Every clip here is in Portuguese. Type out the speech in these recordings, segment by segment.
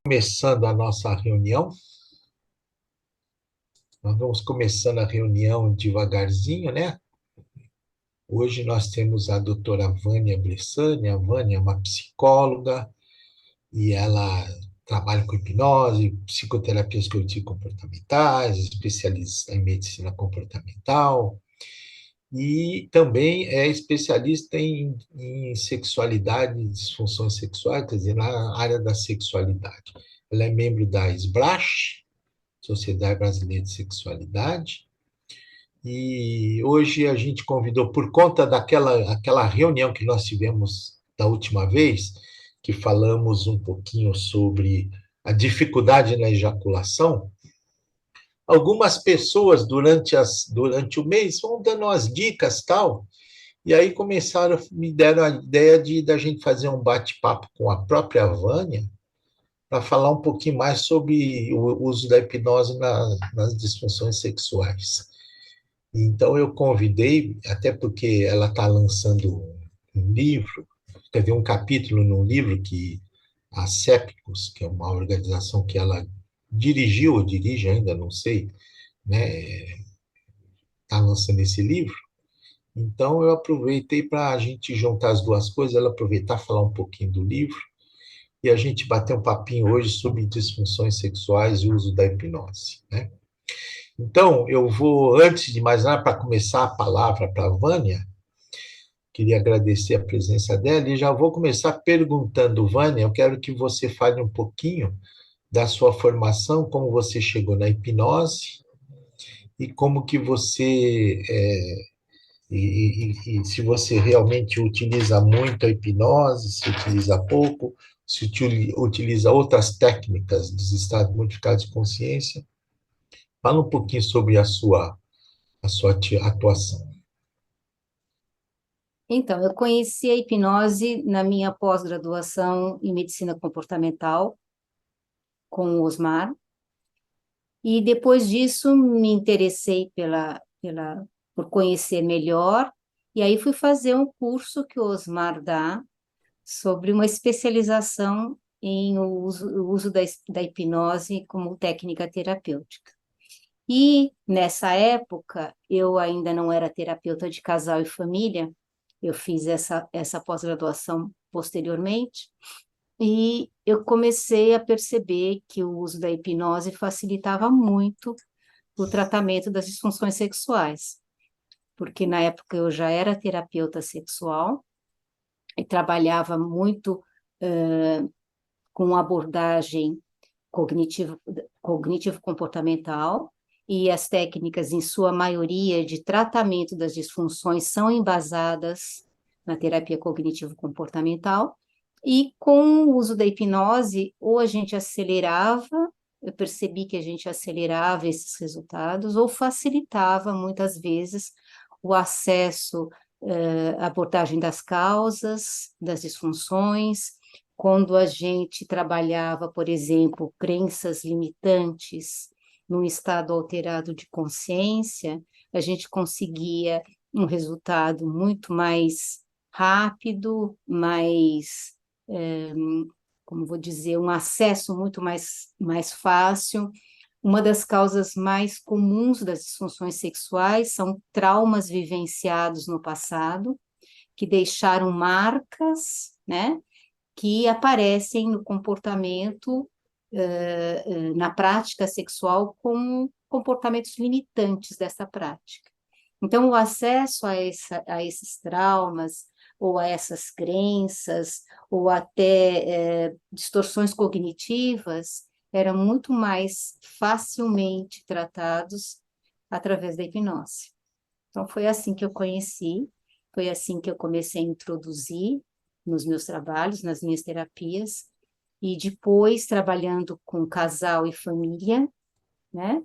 Começando a nossa reunião. Nós vamos começando a reunião devagarzinho, né? Hoje nós temos a doutora Vânia Bressani. A Vânia é uma psicóloga e ela trabalha com hipnose, psicoterapias cognitivo-comportamentais, especialista em medicina comportamental e também é especialista em sexualidade e disfunções sexuais, quer dizer, na área da sexualidade. Ela é membro da SBRASH, Sociedade Brasileira de Sexualidade, e hoje a gente convidou, por conta aquela reunião que nós tivemos da última vez, que falamos um pouquinho sobre a dificuldade na ejaculação, algumas pessoas durante o mês vão dando as dicas tal, e aí me deram a ideia de da gente fazer um bate-papo com a própria Vânia, para falar um pouquinho mais sobre o uso da hipnose nas disfunções sexuais. Então, eu convidei, até porque ela está lançando um livro, teve um capítulo no livro que a Sépicos, que é uma organização que ela dirigiu, ou dirige ainda, não sei, né, está lançando esse livro. Então, eu aproveitei para a gente juntar as duas coisas, ela aproveitar e falar um pouquinho do livro, e a gente bater um papinho hoje sobre disfunções sexuais e uso da hipnose, né? Então, eu vou, antes de mais nada, para começar a palavra para a Vânia, queria agradecer a presença dela e já vou começar perguntando, Vânia, eu quero que você fale um pouquinho da sua formação, como você chegou na hipnose e como que você, e se você realmente utiliza muito a hipnose, se utiliza pouco, se utiliza outras técnicas dos estados modificados de consciência. Fala um pouquinho sobre a sua atuação. Então, eu conheci a hipnose na minha pós-graduação em medicina comportamental com o Osmar, e depois disso me interessei por conhecer melhor, e aí fui fazer um curso que o Osmar dá sobre uma especialização em o uso da hipnose como técnica terapêutica. E nessa época, eu ainda não era terapeuta de casal e família, eu fiz essa pós-graduação posteriormente, e eu comecei a perceber que o uso da hipnose facilitava muito o tratamento das disfunções sexuais, porque na época eu já era terapeuta sexual e trabalhava muito com abordagem cognitivo, cognitivo-comportamental, e as técnicas, em sua maioria, de tratamento das disfunções são embasadas na terapia cognitivo-comportamental, e com o uso da hipnose, ou a gente acelerava, eu percebi que a gente acelerava esses resultados, ou facilitava, muitas vezes, o acesso à abordagem das causas, das disfunções. Quando a gente trabalhava, por exemplo, crenças limitantes num estado alterado de consciência, a gente conseguia um resultado muito mais rápido, mais, como vou dizer, um acesso muito mais fácil. Uma das causas mais comuns das disfunções sexuais são traumas vivenciados no passado, que deixaram marcas, né, que aparecem no comportamento, na prática sexual, como comportamentos limitantes dessa prática. Então, o acesso a esses traumas, ou a essas crenças, ou até distorções cognitivas, eram muito mais facilmente tratados através da hipnose. Então, foi assim que eu conheci, foi assim que eu comecei a introduzir nos meus trabalhos, nas minhas terapias, e depois, trabalhando com casal e família, né,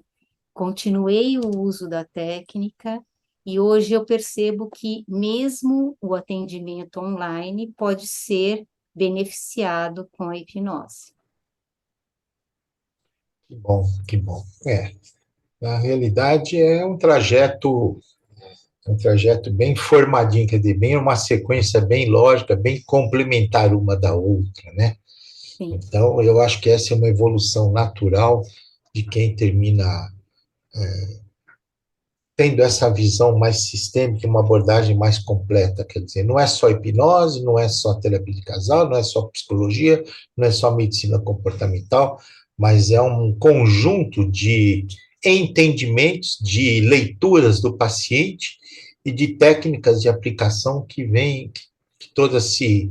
continuei o uso da técnica, e hoje eu percebo que mesmo o atendimento online pode ser beneficiado com a hipnose. Que bom, que bom. Na realidade é um trajeto bem formadinho, quer dizer, bem uma sequência bem lógica, bem complementar uma da outra, né? sim, Então, eu acho que essa é uma evolução natural de quem termina tendo essa visão mais sistêmica, uma abordagem mais completa, quer dizer, não é só hipnose, não é só terapia de casal, não é só psicologia, não é só medicina comportamental, mas é um conjunto de entendimentos, de leituras do paciente e de técnicas de aplicação que todas se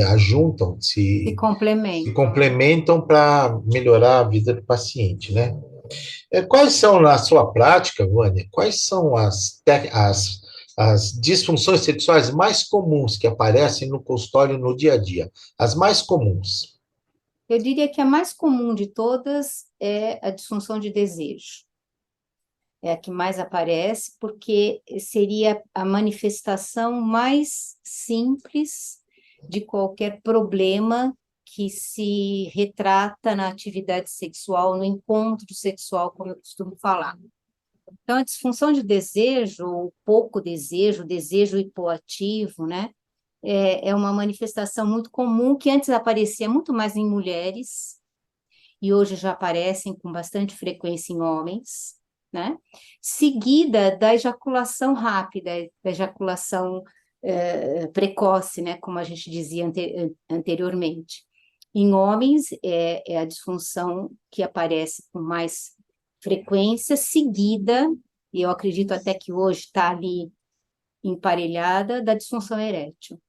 ajuntam, se se complementam, né? complementam para melhorar a vida do paciente, né? Quais são, na sua prática, Vânia, quais são as disfunções sexuais mais comuns que aparecem no consultório no dia a dia? As mais comuns. Eu diria que a mais comum de todas é a disfunção de desejo. É a que mais aparece, porque seria a manifestação mais simples de qualquer problema que se retrata na atividade sexual, no encontro sexual, como eu costumo falar. Então, a disfunção de desejo, ou pouco desejo, desejo hipoativo, né? É uma manifestação muito comum que antes aparecia muito mais em mulheres e hoje já aparecem com bastante frequência em homens, né? Seguida da ejaculação rápida, da ejaculação precoce, né? Como a gente dizia anteriormente. Em homens, é a disfunção que aparece com mais frequência, seguida, e eu acredito até que hoje está ali emparelhada, da disfunção erétil,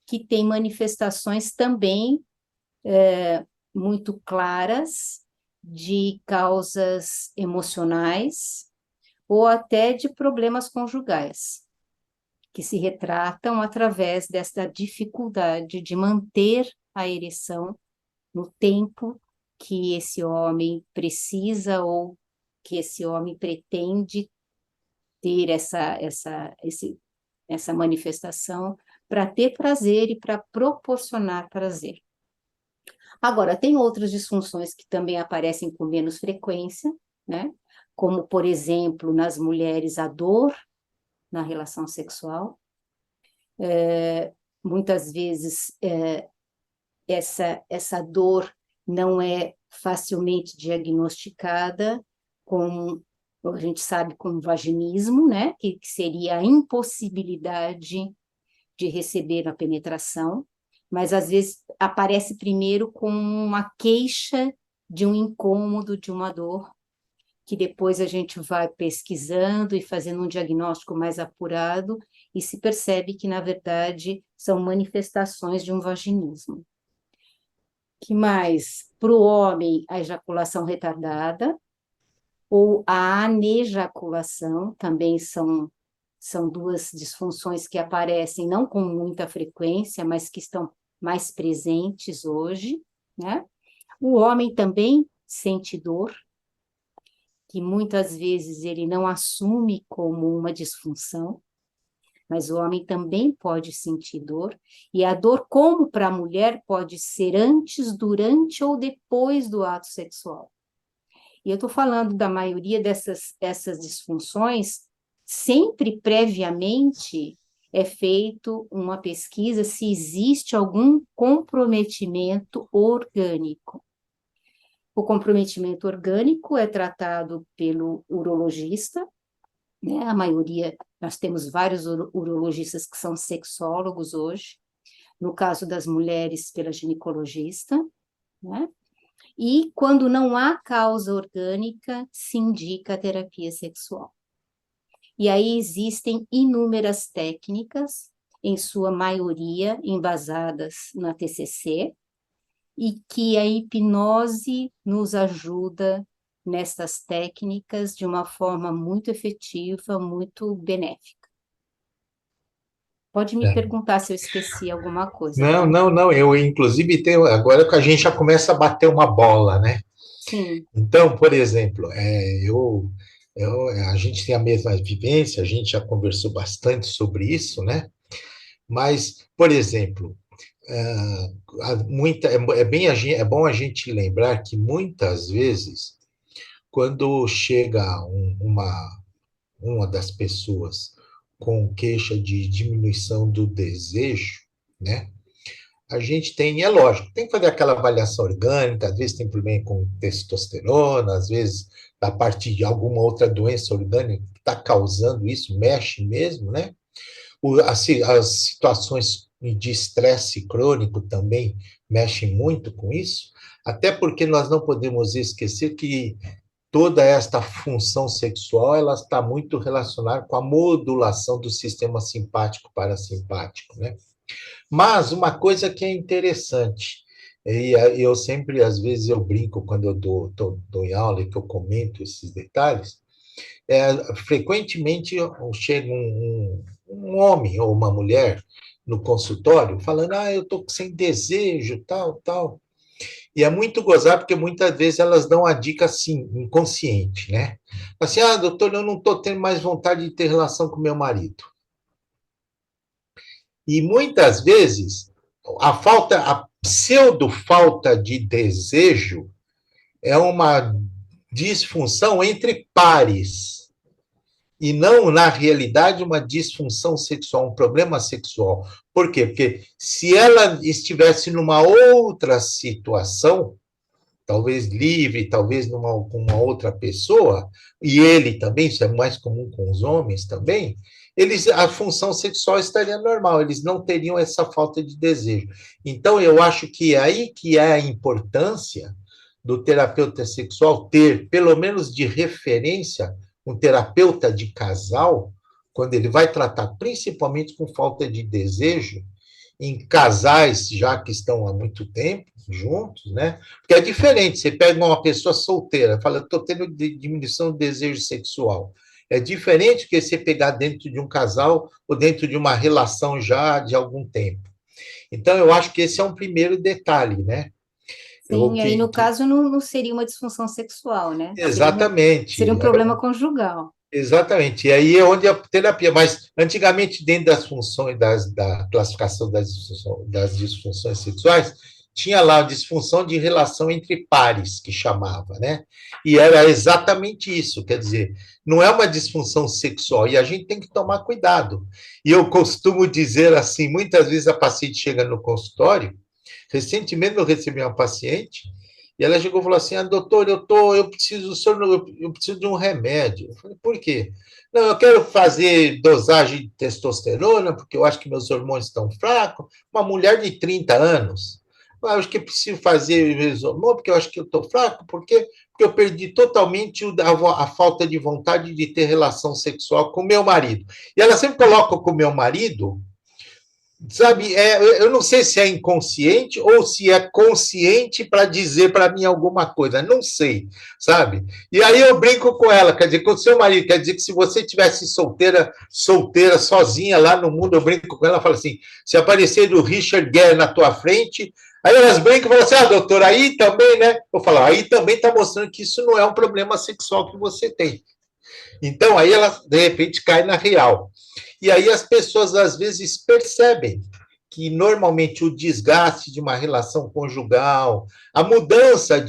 que tem manifestações também muito claras de causas emocionais ou até de problemas conjugais, que se retratam através desta dificuldade de manter a ereção no tempo que esse homem precisa ou que esse homem pretende ter essa manifestação para ter prazer e para proporcionar prazer. Agora, tem outras disfunções que também aparecem com menos frequência, né? Como, por exemplo, nas mulheres, a dor na relação sexual. Muitas vezes, essa dor não é facilmente diagnosticada com, a gente sabe, com vaginismo, né? Que seria a impossibilidade de receber a penetração, mas às vezes aparece primeiro com uma queixa de um incômodo, de uma dor, que depois a gente vai pesquisando e fazendo um diagnóstico mais apurado e se percebe que, na verdade, são manifestações de um vaginismo. Que mais? Para o homem, a ejaculação retardada ou a anejaculação também são duas disfunções que aparecem não com muita frequência, mas que estão mais presentes hoje, né? O homem também sente dor, que muitas vezes ele não assume como uma disfunção, mas o homem também pode sentir dor, e a dor, como para a mulher, pode ser antes, durante ou depois do ato sexual. E eu estou falando da maioria essas disfunções, sempre previamente é feito uma pesquisa se existe algum comprometimento orgânico. O comprometimento orgânico é tratado pelo urologista, né? A maioria, nós temos vários urologistas que são sexólogos hoje, no caso das mulheres, pela ginecologista, né? E quando não há causa orgânica, se indica a terapia sexual. E aí existem inúmeras técnicas, em sua maioria embasadas na TCC, e que a hipnose nos ajuda nestas técnicas de uma forma muito efetiva, muito benéfica. Pode me É. perguntar se eu esqueci alguma coisa, Não, tá? não, não. Eu, inclusive, tenho. Agora que a gente já começa a bater uma bola, né? Sim, Então, por exemplo, a gente tem a mesma vivência, a gente já conversou bastante sobre isso, né? Mas, por exemplo, é bom a gente lembrar que muitas vezes, quando chega uma das pessoas com queixa de diminuição do desejo, né? a gente tem, é lógico, tem que fazer aquela avaliação orgânica, às vezes tem problema com testosterona, às vezes a partir de alguma outra doença orgânica que está causando isso, mexe mesmo, né? As situações de estresse crônico também mexem muito com isso, até porque nós não podemos esquecer que toda esta função sexual ela está muito relacionada com a modulação do sistema simpático parasimpático, né? Mas uma coisa que é interessante, e eu sempre, às vezes, eu brinco quando eu dou em aula e que eu comento esses detalhes, frequentemente chega um homem ou uma mulher no consultório falando, eu estou sem desejo, tal, tal. E é muito gozar, porque muitas vezes elas dão a dica assim, inconsciente, né? Assim, doutor, eu não estou tendo mais vontade de ter relação com meu marido. E muitas vezes a pseudo falta de desejo é uma disfunção entre pares e não, na realidade, uma disfunção sexual, um problema sexual. Por quê? Porque se ela estivesse numa outra situação, talvez livre, talvez com uma outra pessoa, e ele também, isso é mais comum com os homens também, a função sexual estaria normal, eles não teriam essa falta de desejo. Então, eu acho que é aí que é a importância do terapeuta sexual ter, pelo menos de referência, um terapeuta de casal, quando ele vai tratar principalmente com falta de desejo, em casais já que estão há muito tempo juntos, né? Porque é diferente, você pega uma pessoa solteira, fala, estou tendo diminuição do desejo sexual. É diferente que você pegar dentro de um casal ou dentro de uma relação já de algum tempo. Então, eu acho que esse é um primeiro detalhe, né? Sim, aí no caso não seria uma disfunção sexual, né? Seria um Exatamente. problema conjugal. Exatamente. E aí é onde a terapia, mas antigamente, dentro das funções da classificação das disfunções sexuais, tinha lá a disfunção de relação entre pares, que chamava, né? E era exatamente isso, quer dizer, não é uma disfunção sexual, e a gente tem que tomar cuidado. E eu costumo dizer assim, muitas vezes a paciente chega no consultório, recentemente eu recebi uma paciente, e ela chegou e falou assim: doutor, eu preciso, eu preciso de um remédio. Eu falei, por quê? Não, eu quero fazer dosagem de testosterona, porque eu acho que meus hormônios estão fracos. Uma mulher de 30 anos. Eu acho que eu preciso fazer meus hormônios, porque eu acho que eu estou fraco, porque eu perdi totalmente a falta de vontade de ter relação sexual com meu marido. E ela sempre coloca com meu marido, sabe, eu não sei se é inconsciente ou se é consciente para dizer para mim alguma coisa, não sei, sabe? E aí eu brinco com ela, quer dizer, com o seu marido, quer dizer que se você tivesse solteira, sozinha lá no mundo, eu brinco com ela, falo assim, se aparecer o Richard Gere na tua frente, aí elas brincam e falam assim, doutor, aí também, né? Eu falo, aí também está mostrando que isso não é um problema sexual que você tem. Então, aí ela, de repente, cai na real. E aí as pessoas, às vezes, percebem que, normalmente, o desgaste de uma relação conjugal, a mudança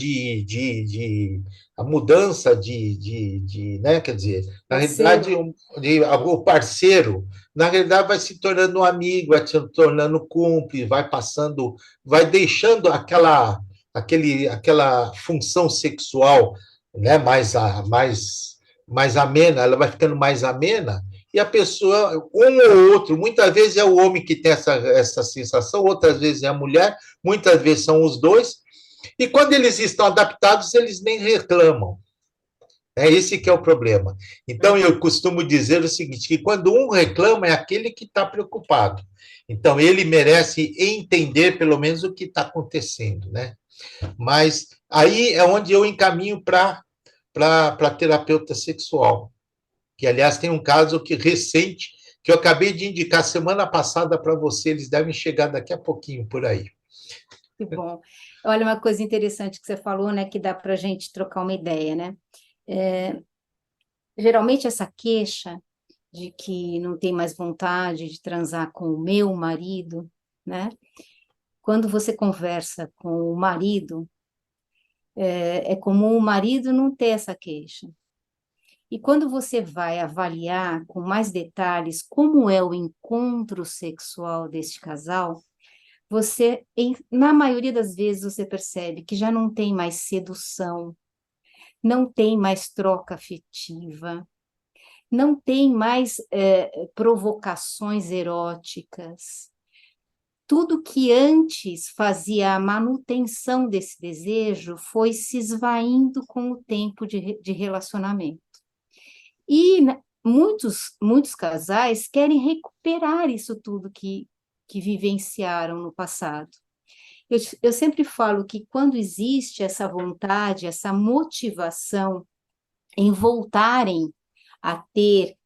a mudança né, quer dizer, na realidade, Parceiro, o parceiro, na realidade, vai se tornando um amigo, vai se tornando cúmplice, vai passando, vai deixando aquela função sexual, né, mais amena, ela vai ficando mais amena, e a pessoa, um ou outro, muitas vezes é o homem que tem essa sensação, outras vezes é a mulher, muitas vezes são os dois, e quando eles estão adaptados, eles nem reclamam. É esse que é o problema. Então, eu costumo dizer o seguinte, que quando um reclama, é aquele que está preocupado. Então, ele merece entender, pelo menos, o que está acontecendo, né? Mas aí é onde eu encaminho para terapeuta sexual, que, aliás, tem um caso recente que eu acabei de indicar semana passada para você, eles devem chegar daqui a pouquinho por aí. que bom. Olha, uma coisa interessante que você falou, né, que dá para a gente trocar uma ideia, né? É, geralmente essa queixa de que não tem mais vontade de transar com o meu marido, né? Quando você conversa com o marido, é comum o marido não ter essa queixa. E quando você vai avaliar com mais detalhes como é o encontro sexual deste casal, na maioria das vezes, você percebe que já não tem mais sedução, não tem mais troca afetiva, não tem mais provocações eróticas. Tudo que antes fazia a manutenção desse desejo foi se esvaindo com o tempo de relacionamento. E muitos casais querem recuperar isso tudo que vivenciaram no passado. Eu sempre falo que quando existe essa vontade, essa motivação em voltarem a ter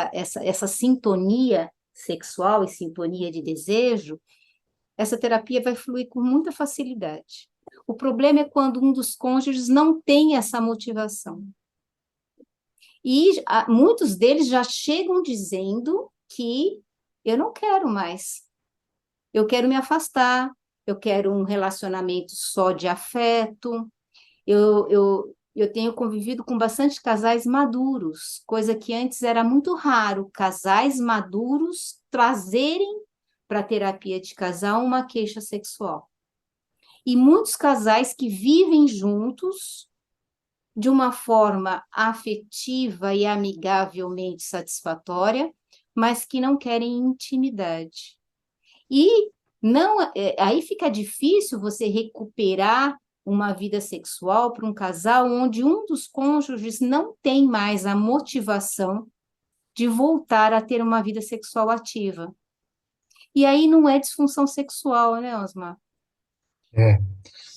essa sintonia sexual e sintonia de desejo, essa terapia vai fluir com muita facilidade. O problema é quando um dos cônjuges não tem essa motivação. E muitos deles já chegam dizendo que eu não quero mais, eu quero me afastar, eu quero um relacionamento só de afeto. Eu tenho convivido com bastante casais maduros, coisa que antes era muito raro, casais maduros trazerem para a terapia de casal uma queixa sexual. E muitos casais que vivem juntos de uma forma afetiva e amigavelmente satisfatória, mas que não querem intimidade. E não, aí fica difícil você recuperar uma vida sexual para um casal onde um dos cônjuges não tem mais a motivação de voltar a ter uma vida sexual ativa. E aí não é disfunção sexual, né, Osmar? É,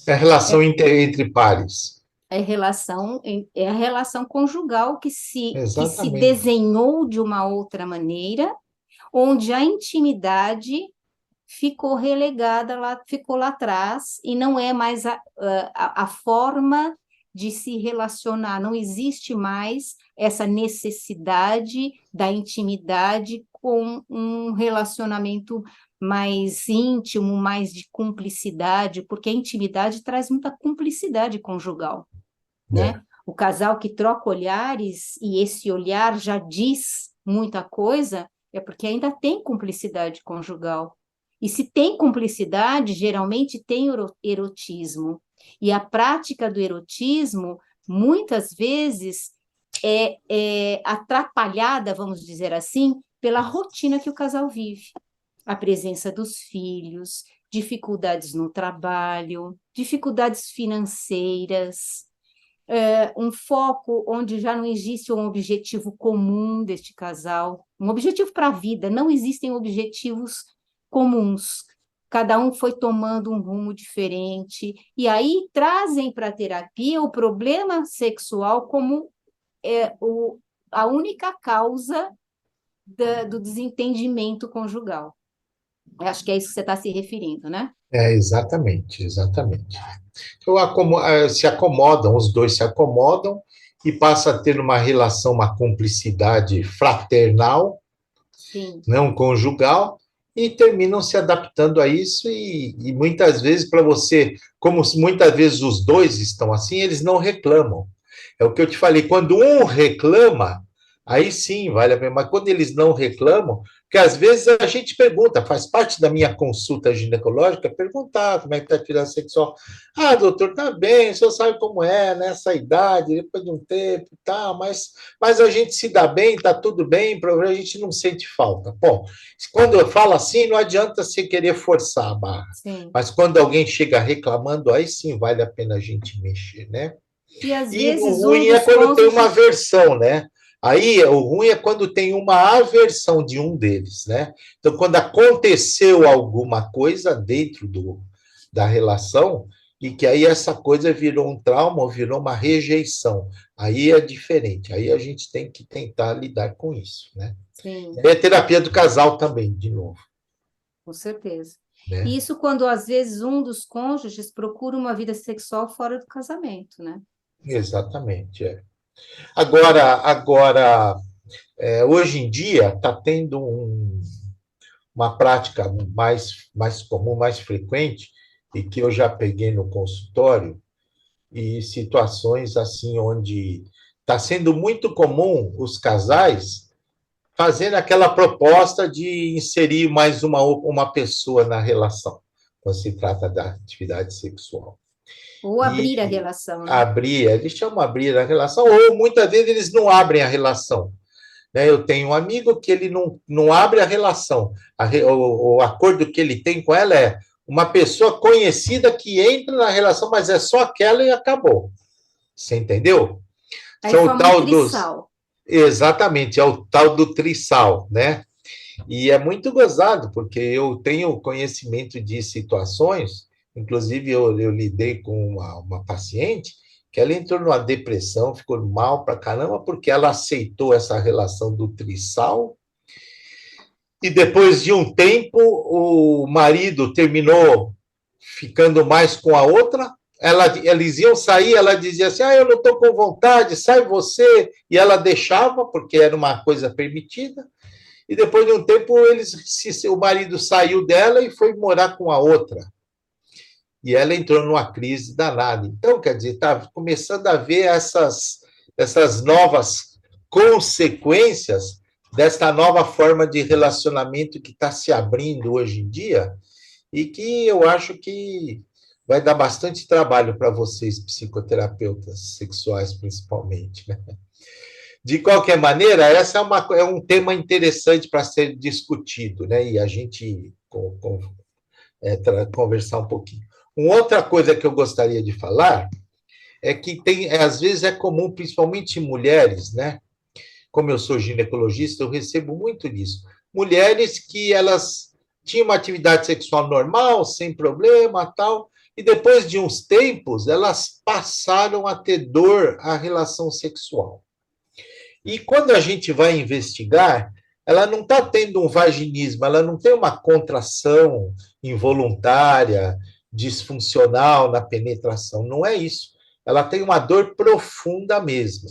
é a relação entre pares. É a relação conjugal que se Exatamente. desenhou de uma outra maneira, onde a intimidade ficou relegada lá, ficou lá atrás, e não é mais a forma de se relacionar, não existe mais essa necessidade da intimidade com um relacionamento mais íntimo, mais de cumplicidade, porque a intimidade traz muita cumplicidade conjugal, É, né? O casal que troca olhares e esse olhar já diz muita coisa, é porque ainda tem cumplicidade conjugal. E se tem cumplicidade, geralmente tem erotismo. E a prática do erotismo, muitas vezes, é atrapalhada, vamos dizer assim, pela rotina que o casal vive. A presença dos filhos, dificuldades no trabalho, dificuldades financeiras, um foco onde já não existe um objetivo comum deste casal, um objetivo para a vida, não existem objetivos comuns. Cada um foi tomando um rumo diferente, e aí trazem para a terapia o problema sexual como a única causa do desentendimento conjugal. Eu acho que é isso que você está se referindo, né? exatamente, exatamente. Então, se acomodam, os dois se acomodam e passa a ter uma relação, uma cumplicidade fraternal, Sim, não conjugal, e terminam se adaptando a isso, e muitas vezes, para você, como muitas vezes os dois estão assim, eles não reclamam. É o que eu te falei, quando um reclama, aí sim vale a pena, mas quando eles não reclamam, porque às vezes a gente pergunta, faz parte da minha consulta ginecológica, perguntar como é que está a atividade sexual. Ah, doutor, tá bem, o senhor sabe como é, nessa idade, depois de um tempo, tá, mas a gente se dá bem, tá tudo bem, a gente não sente falta. Bom, quando eu falo assim, não adianta você querer forçar a barra, sim. mas quando alguém chega reclamando, aí sim vale a pena a gente mexer, né? E às E o vezes um ruim é dos quando tem uma cônjuges. aversão, né? Aí o ruim é quando tem uma aversão de um deles, né? Então, quando aconteceu alguma coisa dentro da relação, e que aí essa coisa virou um trauma ou virou uma rejeição, aí é diferente. Aí a gente tem que tentar lidar com isso, né? Sim, É terapia do casal também, de novo, com certeza. E né? isso quando às vezes um dos cônjuges procura uma vida sexual fora do casamento, né? Exatamente. É. Agora, hoje em dia está tendo uma prática mais comum, mais frequente, e que eu já peguei no consultório, e situações assim onde está sendo muito comum os casais fazendo aquela proposta de inserir mais uma pessoa na relação, quando se trata da atividade sexual. Ou abrir a E relação, né? abrir, eles chamam abrir a relação, ou muitas vezes eles não abrem a relação. Né? Eu tenho um amigo que ele não abre a relação. O acordo que ele tem com ela é uma pessoa conhecida que entra na relação, mas é só aquela e acabou. Você entendeu? Aí São o forma um tal dos. trisal. Exatamente, é o tal do trisal, né? E é muito gozado, porque eu tenho conhecimento de situações, inclusive eu lidei com uma paciente que ela entrou numa depressão, ficou mal pra caramba, porque ela aceitou essa relação do trisal, e depois de um tempo o marido terminou ficando mais com a outra, eles iam sair, ela dizia assim, eu não estou com vontade, sai você, e ela deixava, porque era uma coisa permitida, e depois de um tempo o marido saiu dela e foi morar com a outra. E ela entrou numa crise danada. Então, quer dizer, está começando a ver essas novas consequências desta nova forma de relacionamento que está se abrindo hoje em dia e que eu acho que vai dar bastante trabalho para vocês, psicoterapeutas sexuais, principalmente, né? De qualquer maneira, essa é um tema interessante para ser discutido, né? E a gente conversar um pouquinho. Uma outra coisa que eu gostaria de falar é que às vezes é comum, principalmente em mulheres, né? Como eu sou ginecologista, eu recebo muito disso. Mulheres que elas tinham uma atividade sexual normal, sem problema, tal, e depois de uns tempos, elas passaram a ter dor à relação sexual. E quando a gente vai investigar, ela não está tendo um vaginismo, ela não tem uma contração involuntária, disfuncional na penetração, não é isso. Ela tem uma dor profunda mesmo.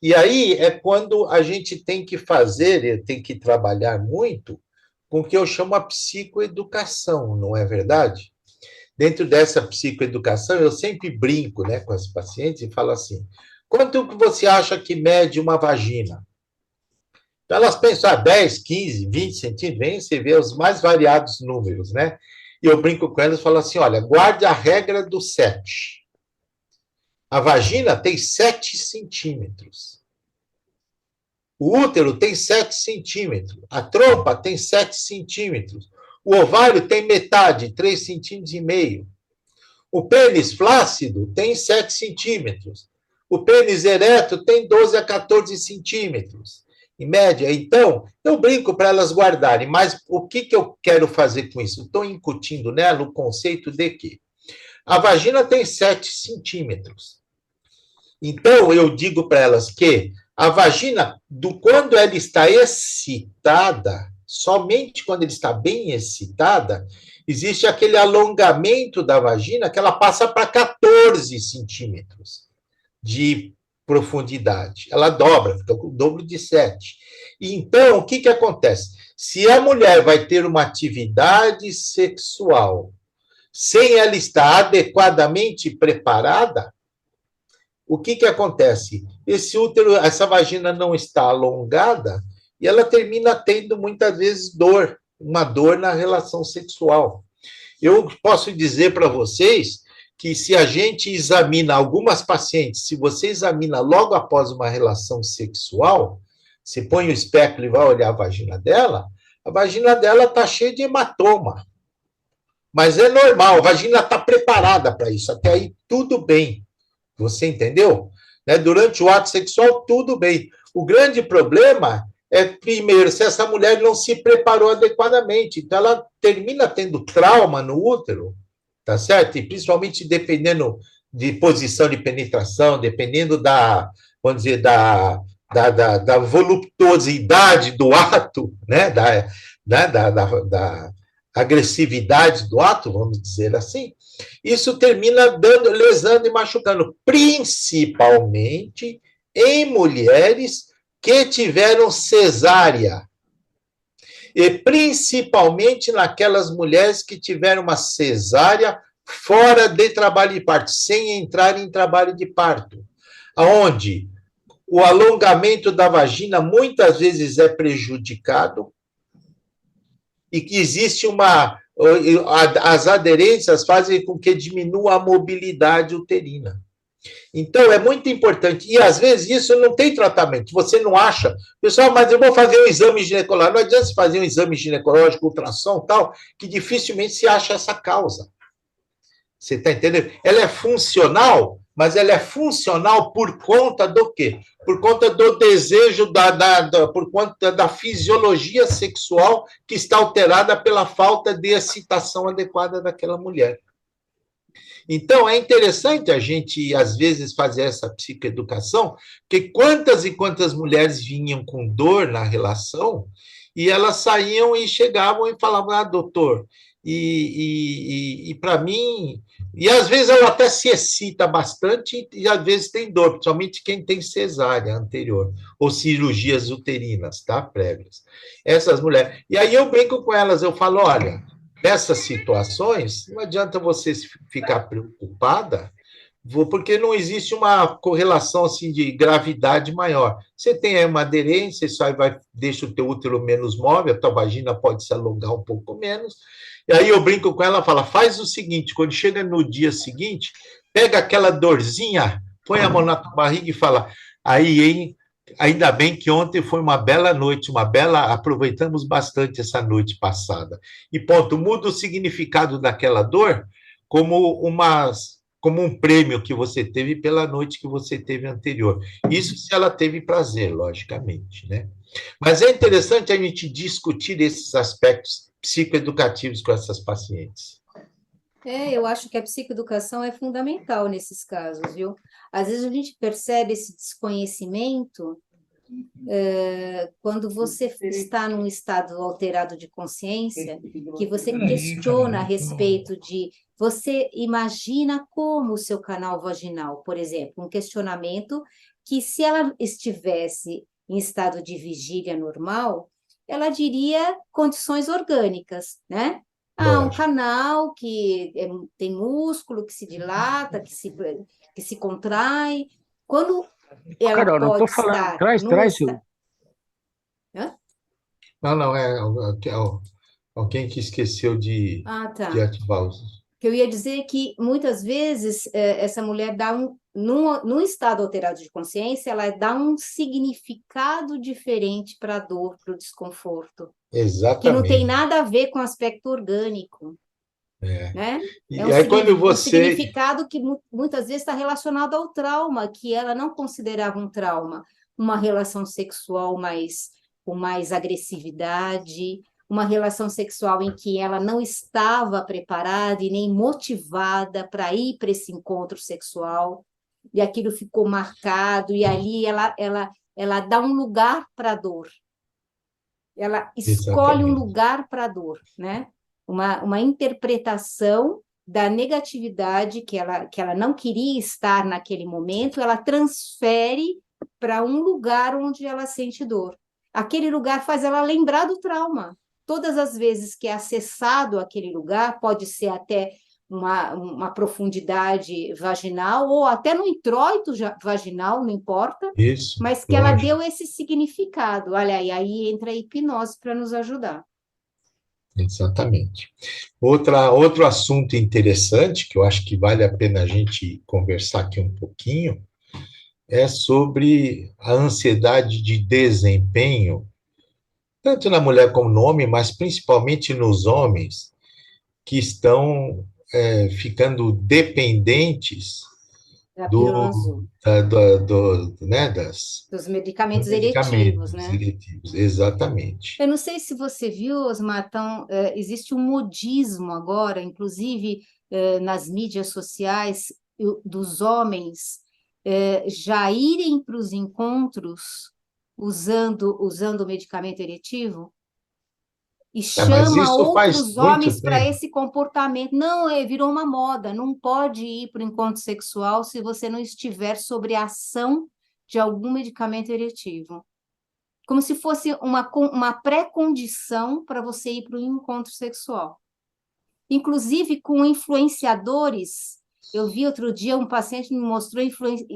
E aí é quando a gente tem que fazer, tem que trabalhar muito com o que eu chamo a psicoeducação, não é verdade? Dentro dessa psicoeducação, eu sempre brinco, né, com as pacientes e falo assim: quanto que você acha que mede uma vagina? Então, elas pensam, 10, 15, 20 centímetros, vem, você vê os mais variados números, né? E eu brinco com elas e falo assim: olha, guarde a regra do 7. A vagina tem 7 centímetros. O útero tem 7 centímetros. A trompa tem 7 centímetros. O ovário tem metade, 3,5 centímetros. O pênis flácido tem 7 centímetros. O pênis ereto tem 12 a 14 centímetros, em média. Então, eu brinco para elas guardarem, mas o que eu quero fazer com isso? Estou incutindo nela o conceito de que a vagina tem 7 centímetros. Então, eu digo para elas que a vagina, quando ela está excitada, somente quando ela está bem excitada, existe aquele alongamento da vagina que ela passa para 14 centímetros de profundidade. Ela dobra, fica com o dobro de 7. Então, o que acontece? Se a mulher vai ter uma atividade sexual sem ela estar adequadamente preparada, o que acontece? Esse útero, essa vagina não está alongada e ela termina tendo muitas vezes dor, uma dor na relação sexual. Eu posso dizer para vocês que se a gente examina algumas pacientes, se você examina logo após uma relação sexual, você põe o espéculo e vai olhar a vagina dela está cheia de hematoma. Mas é normal, a vagina está preparada para isso, até aí tudo bem. Você entendeu? Né? Durante o ato sexual, tudo bem. O grande problema é, primeiro, se essa mulher não se preparou adequadamente. Então, ela termina tendo trauma no útero, tá certo? E principalmente dependendo de posição de penetração, dependendo vamos dizer, da voluptuosidade do ato, né? Da agressividade do ato, vamos dizer assim, isso termina lesando e machucando, principalmente em mulheres que tiveram cesárea. E principalmente naquelas mulheres que tiveram uma cesárea fora de trabalho de parto, sem entrar em trabalho de parto, onde o alongamento da vagina muitas vezes é prejudicado e que existe uma... As aderências fazem com que diminua a mobilidade uterina. Então, é muito importante. E, às vezes, isso não tem tratamento. Você não acha... Pessoal, mas eu vou fazer um exame ginecológico. Não adianta você fazer um exame ginecológico, ultrassom tal, que dificilmente se acha essa causa. Você está entendendo? Ela é funcional, mas ela é funcional por conta do quê? Por conta do desejo, por conta da fisiologia sexual que está alterada pela falta de excitação adequada daquela mulher. Então, é interessante a gente, às vezes, fazer essa psicoeducação, porque quantas e quantas mulheres vinham com dor na relação e elas saíam e chegavam e falavam, ah, doutor, e para mim... E, às vezes, ela até se excita bastante e, às vezes, tem dor, principalmente quem tem cesárea anterior, ou cirurgias uterinas, tá? Prévias. Essas mulheres. E aí eu brinco com elas, eu falo, olha... Nessas situações, não adianta você ficar preocupada, porque não existe uma correlação assim de gravidade maior. Você tem aí uma aderência, isso aí deixa o teu útero menos móvel, a tua vagina pode se alongar um pouco menos. E aí eu brinco com ela, fala, faz o seguinte, quando chega no dia seguinte, pega aquela dorzinha, põe a mão na tua barriga e fala, aí, hein? Ainda bem que ontem foi uma bela noite, aproveitamos bastante essa noite passada. E ponto, muda o significado daquela dor como um prêmio que você teve pela noite que você teve anterior. Isso se ela teve prazer, logicamente, né? Mas é interessante a gente discutir esses aspectos psicoeducativos com essas pacientes. Eu acho que a psicoeducação é fundamental nesses casos, viu? Às vezes a gente percebe esse desconhecimento quando você está num estado alterado de consciência, que você questiona a respeito de... Você imagina como o seu canal vaginal, por exemplo, um questionamento que, se ela estivesse em estado de vigília normal, ela diria condições orgânicas, né? Ah, um Lógico. canal que tem músculo, que se dilata, que se contrai. Quando ela Carol, não estou pode falando. estar Traz, num traz estado... o. Não, alguém que esqueceu Ah, de tá. ativar os... Que eu ia dizer que muitas vezes essa mulher dá num estado alterado de consciência, ela dá um significado diferente para a dor, para o desconforto, que não tem Exatamente. nada a ver com o aspecto orgânico, né? É E aí, quando um você... significado que muitas vezes está relacionado ao trauma, que ela não considerava um trauma, uma relação sexual com mais agressividade, uma relação sexual em que ela não estava preparada e nem motivada para ir para esse encontro sexual, e aquilo ficou marcado, e ali ela dá um lugar para a dor, ela escolhe um Exatamente. lugar para a dor, né? Uma interpretação da negatividade que ela não queria estar naquele momento, ela transfere para um lugar onde ela sente dor. Aquele lugar faz ela lembrar do trauma. Todas as vezes que é acessado aquele lugar, pode ser até uma profundidade vaginal ou até no introito vaginal, não importa, Isso, mas que ela lógico. deu esse significado. Olha, e aí entra a hipnose para nos ajudar. Exatamente. Outro assunto interessante, que eu acho que vale a pena a gente conversar aqui um pouquinho, é sobre a ansiedade de desempenho, tanto na mulher como no homem, mas principalmente nos homens, que estão ficando dependentes Da pílula do, azul, né, dos dos medicamentos eletivos, medicamentos né? eletivos. Exatamente. Eu não sei se você viu, Osmar, então, existe um modismo agora, inclusive nas mídias sociais, dos homens já irem para os encontros usando o medicamento eletivo e Mas chama isso faz outros muito homens para tempo. esse comportamento. Não, virou uma moda, não pode ir para o encontro sexual se você não estiver sob a ação de algum medicamento eletivo. Como se fosse uma pré-condição para você ir para o encontro sexual. Inclusive com influenciadores. Eu vi outro dia um paciente me mostrou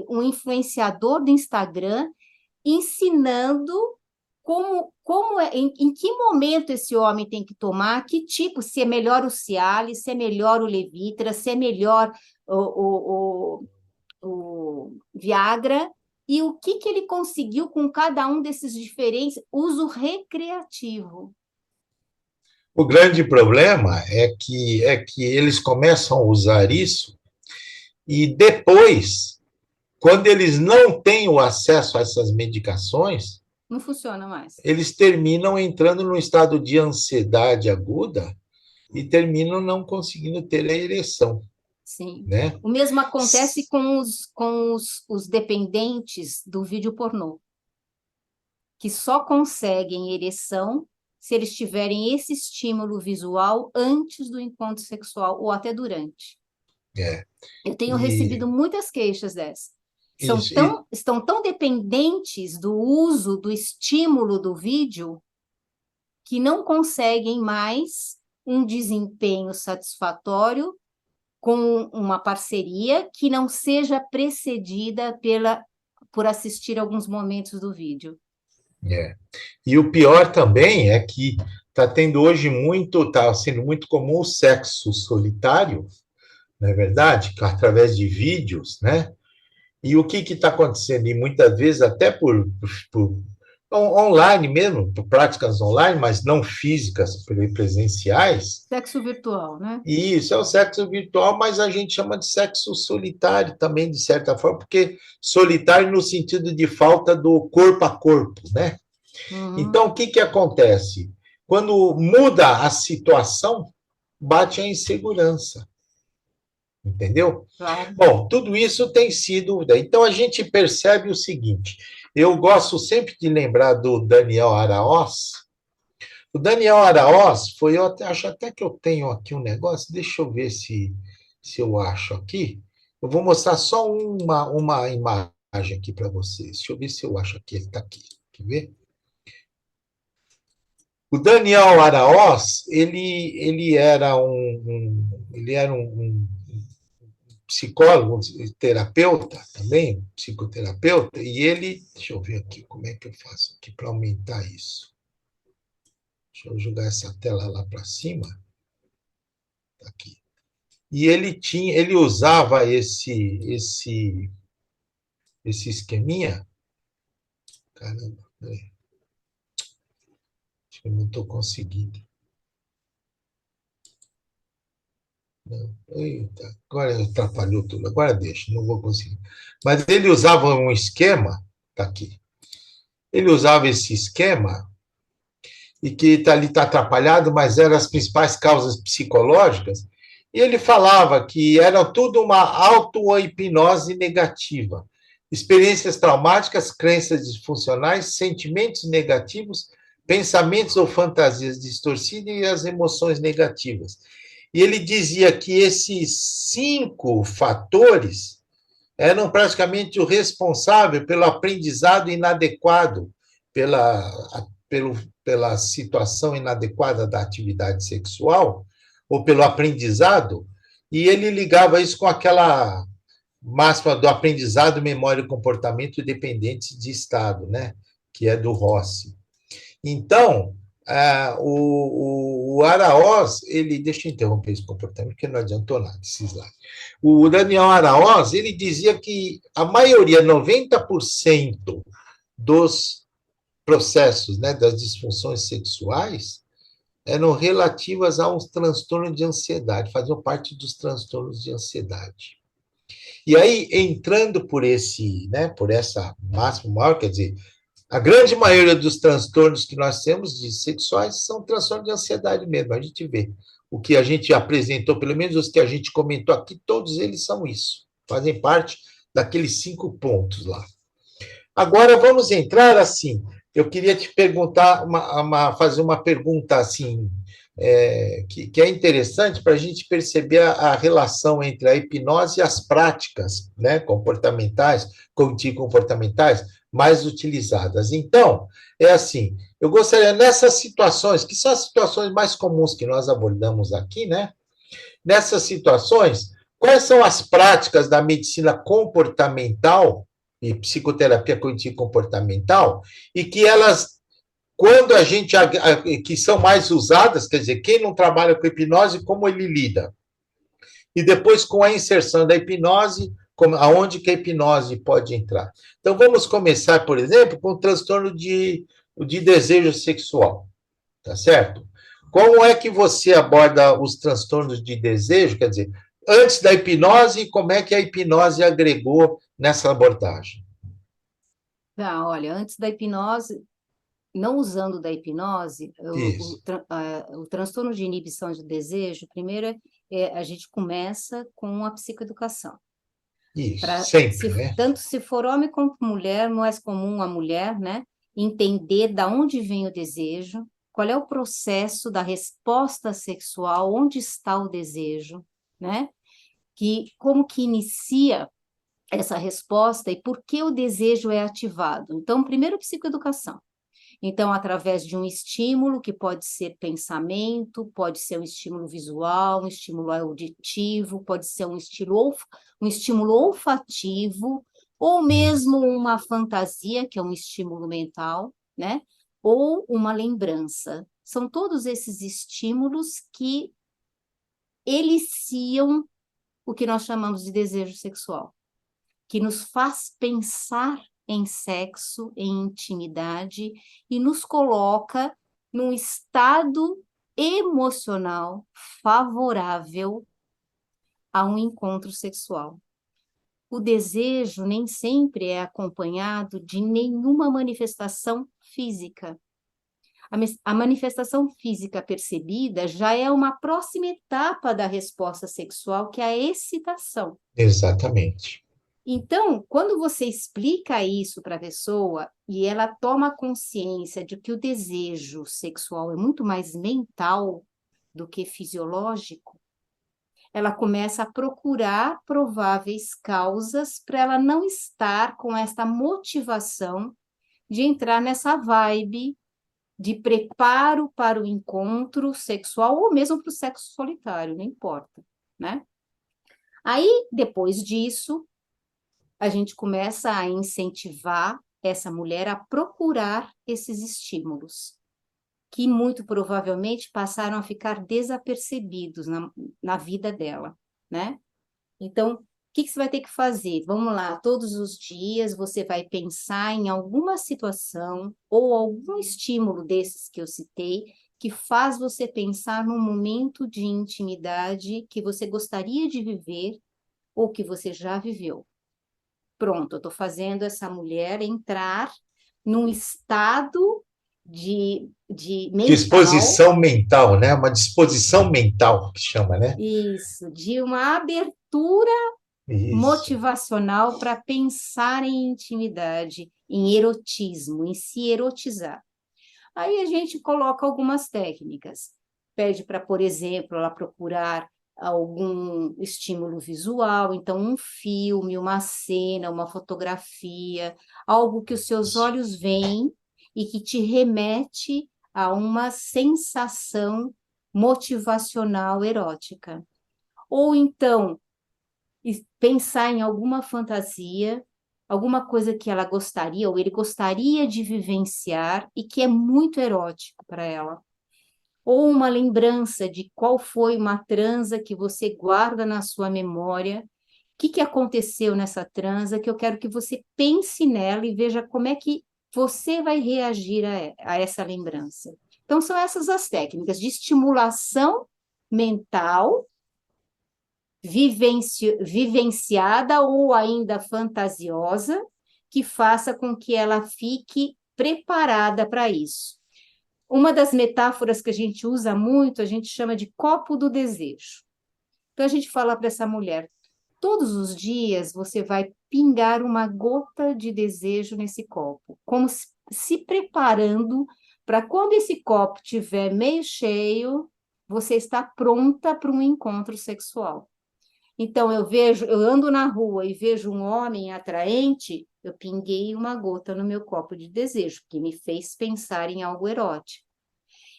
um influenciador do Instagram ensinando em que momento esse homem tem que tomar, que tipo, se é melhor o Cialis, se é melhor o Levitra, se é melhor o Viagra, e o que ele conseguiu com cada um desses diferentes uso recreativo. O grande problema é que eles começam a usar isso e depois, quando eles não têm o acesso a essas medicações, não funciona mais. Eles terminam entrando num estado de ansiedade aguda e terminam não conseguindo ter a ereção. Sim. Né? O mesmo acontece com os dependentes do vídeo pornô, que só conseguem ereção se eles tiverem esse estímulo visual antes do encontro sexual ou até durante. Eu tenho recebido muitas queixas dessas. Estão tão dependentes do uso, do estímulo do vídeo, que não conseguem mais um desempenho satisfatório com uma parceria que não seja precedida por assistir alguns momentos do vídeo. E o pior também é que está tendo hoje está sendo muito comum o sexo solitário, não é verdade? Através de vídeos, né? E o que está acontecendo? E muitas vezes até por online mesmo, por práticas online, mas não físicas, presenciais. Sexo virtual, né? Isso é o sexo virtual, mas a gente chama de sexo solitário também, de certa forma, porque solitário no sentido de falta do corpo a corpo, né? Uhum. Então, o que acontece? Quando muda a situação, bate a insegurança. Entendeu? Claro. Bom, tudo isso tem sido. Então, a gente percebe o seguinte: eu gosto sempre de lembrar do Daniel Araoz. O Daniel Araoz foi, acho até que eu tenho aqui um negócio, deixa eu ver se eu acho aqui. Eu vou mostrar só uma imagem aqui para vocês. Deixa eu ver se eu acho aqui, ele está aqui. Quer ver? O Daniel Araoz, ele era um psicólogo, terapeuta também, psicoterapeuta, e ele, deixa eu ver aqui, como é que eu faço aqui para aumentar isso? Deixa eu jogar essa tela lá para cima. Tá aqui. E ele usava esse esqueminha. Caramba, peraí. Acho que eu não estou conseguindo. Não, eita, agora atrapalhou tudo. Agora deixa, não vou conseguir. Mas ele usava um esquema, tá aqui. Ele usava esse esquema e que ali está atrapalhado, mas eram as principais causas psicológicas. E ele falava que era tudo uma auto-hipnose negativa. Experiências traumáticas, crenças disfuncionais, sentimentos negativos, pensamentos ou fantasias distorcidas e as emoções negativas. E ele dizia que esses 5 fatores eram praticamente o responsável pelo aprendizado inadequado, pela situação inadequada da atividade sexual, ou pelo aprendizado, e ele ligava isso com aquela máxima do aprendizado, memória e comportamento dependentes de estado, né? Que é do Rossi. Então, o Araoz, deixa eu interromper esse comportamento, porque não adiantou nada, esse slide. O Daniel Araoz, ele dizia que a maioria, 90% dos processos, né, das disfunções sexuais, eram relativas a um transtorno de ansiedade, faziam parte dos transtornos de ansiedade. E aí, entrando por essa máxima maior, quer dizer, a grande maioria dos transtornos que nós temos de sexuais são transtornos de ansiedade mesmo. A gente vê o que a gente apresentou, pelo menos os que a gente comentou aqui, todos eles são isso. Fazem parte daqueles 5 pontos lá. Agora vamos entrar assim. Eu queria te perguntar, fazer uma pergunta assim, que é interessante para a gente perceber a relação entre a hipnose e as práticas, né, comportamentais, cognitivo-comportamentais, mais utilizadas. Então, é assim, eu gostaria, nessas situações, que são as situações mais comuns que nós abordamos aqui, né? Nessas situações, quais são as práticas da medicina comportamental e psicoterapia cognitivo comportamental, e que elas, quando a gente, que são mais usadas, quer dizer, quem não trabalha com hipnose, como ele lida? E depois com a inserção da hipnose, aonde que a hipnose pode entrar. Então vamos começar, por exemplo, com o transtorno de desejo sexual, tá certo? Como é que você aborda os transtornos de desejo? Quer dizer, antes da hipnose, como é que a hipnose agregou nessa abordagem? Ah, olha, antes da hipnose, não usando da hipnose, Isso, o transtorno de inibição de desejo, primeiro a gente começa com a psicoeducação. isso, sempre, Se, né? tanto se for homem quanto mulher, não é comum a mulher, né, entender da onde vem o desejo, qual é o processo da resposta sexual, onde está o desejo, né, como que inicia essa resposta e por que o desejo é ativado. Então, primeiro, psicoeducação. Então, através de um estímulo, que pode ser pensamento, pode ser um estímulo visual, um estímulo auditivo, pode ser um estímulo olfativo, ou mesmo uma fantasia, que é um estímulo mental, né? Ou uma lembrança. São todos esses estímulos que eliciam o que nós chamamos de desejo sexual, que nos faz pensar em sexo, em intimidade e nos coloca num estado emocional favorável a um encontro sexual. O desejo nem sempre é acompanhado de nenhuma manifestação física. A manifestação física percebida já é uma próxima etapa da resposta sexual, que é a excitação. Exatamente. Então, quando você explica isso para a pessoa e ela toma consciência de que o desejo sexual é muito mais mental do que fisiológico, ela começa a procurar prováveis causas para ela não estar com essa motivação de entrar nessa vibe de preparo para o encontro sexual ou mesmo para o sexo solitário, não importa, né? Aí, depois disso, a gente começa a incentivar essa mulher a procurar esses estímulos, que muito provavelmente passaram a ficar desapercebidos na vida dela, né? Então, o que você vai ter que fazer? Vamos lá, todos os dias você vai pensar em alguma situação ou algum estímulo desses que eu citei, que faz você pensar num momento de intimidade que você gostaria de viver ou que você já viveu. Pronto, eu estou fazendo essa mulher entrar num estado de mental, Disposição mental, né? Uma disposição mental que chama, né? isso, de uma abertura Isso. motivacional para pensar em intimidade, em erotismo, em se erotizar. Aí a gente coloca algumas técnicas. Pede para, por exemplo, ela procurar algum estímulo visual, então um filme, uma cena, uma fotografia, algo que os seus olhos veem e que te remete a uma sensação motivacional erótica. Ou então, pensar em alguma fantasia, alguma coisa que ela gostaria ou ele gostaria de vivenciar e que é muito erótico para ela. Ou uma lembrança de qual foi uma transa que você guarda na sua memória, o que aconteceu nessa transa, que eu quero que você pense nela e veja como é que você vai reagir a essa lembrança. Então, são essas as técnicas de estimulação mental vivenciada ou ainda fantasiosa, que faça com que ela fique preparada para isso. Uma das metáforas que a gente usa muito, a gente chama de copo do desejo. Então, a gente fala para essa mulher, todos os dias você vai pingar uma gota de desejo nesse copo, como se preparando para quando esse copo estiver meio cheio, você está pronta para um encontro sexual. Então, eu ando na rua e vejo um homem atraente, eu pinguei uma gota no meu copo de desejo, que me fez pensar em algo erótico.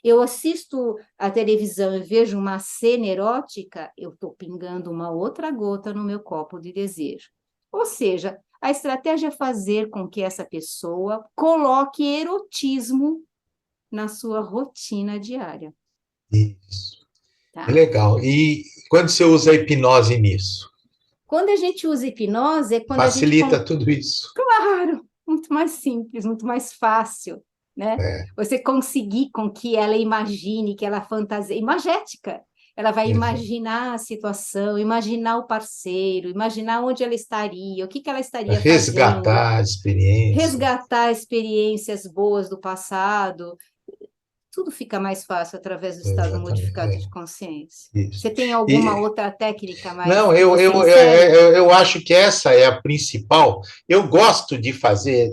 Eu assisto a televisão e vejo uma cena erótica, eu estou pingando uma outra gota no meu copo de desejo. Ou seja, A estratégia é fazer com que essa pessoa coloque erotismo na sua rotina diária, Isso. Que tá? legal. E quando você usa a hipnose nisso? Quando a gente usa hipnose, é quando a gente... Facilita tudo isso. Claro, muito mais simples, muito mais fácil, né? É, Você conseguir com que ela imagine, que ela fantasia, imagética. Ela vai exato. imaginar a situação, imaginar o parceiro, imaginar onde ela estaria, o que que ela estaria fazendo, Resgatar a experiência. resgatar experiências boas do passado. Tudo fica mais fácil através do estado Exatamente. modificado É, de consciência. isso. Você tem alguma E, outra técnica mais não, que você insere? eu acho que essa é a principal. Eu gosto de fazer,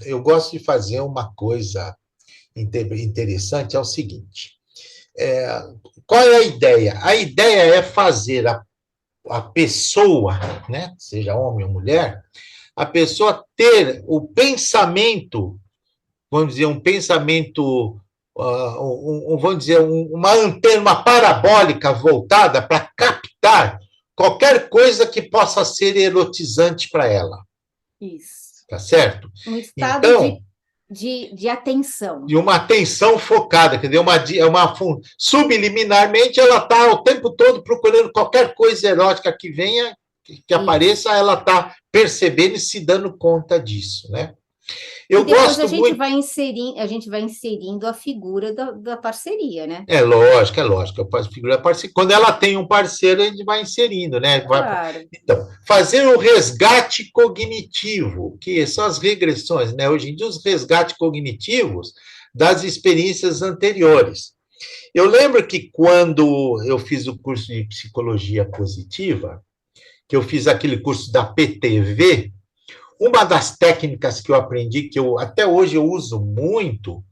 eu gosto de fazer uma coisa interessante, é o seguinte. É, qual é a ideia? A ideia é fazer a pessoa, né, seja homem ou mulher, a pessoa ter o pensamento, vamos dizer, um pensamento, vamos dizer, uma antena, uma parabólica voltada para captar qualquer coisa que possa ser erotizante para ela, Isso. tá certo? Um estado Então, de atenção. e uma atenção focada, quer dizer, subliminarmente ela está o tempo todo procurando qualquer coisa erótica que venha, que Isso. apareça, ela está percebendo e se dando conta disso, né? E Eu depois gosto muito. a gente vai inserindo a figura da parceria, né? É lógico, é lógico. Eu posso figurar parceiro. Quando ela tem um parceiro, a gente vai inserindo, né? Claro. Então, fazer o resgate cognitivo, que são as regressões, né? Hoje em dia, os resgates cognitivos das experiências anteriores. Eu lembro que quando eu fiz o curso de psicologia positiva, que eu fiz aquele curso da PTV, uma das técnicas que eu aprendi, que eu até hoje eu uso muito,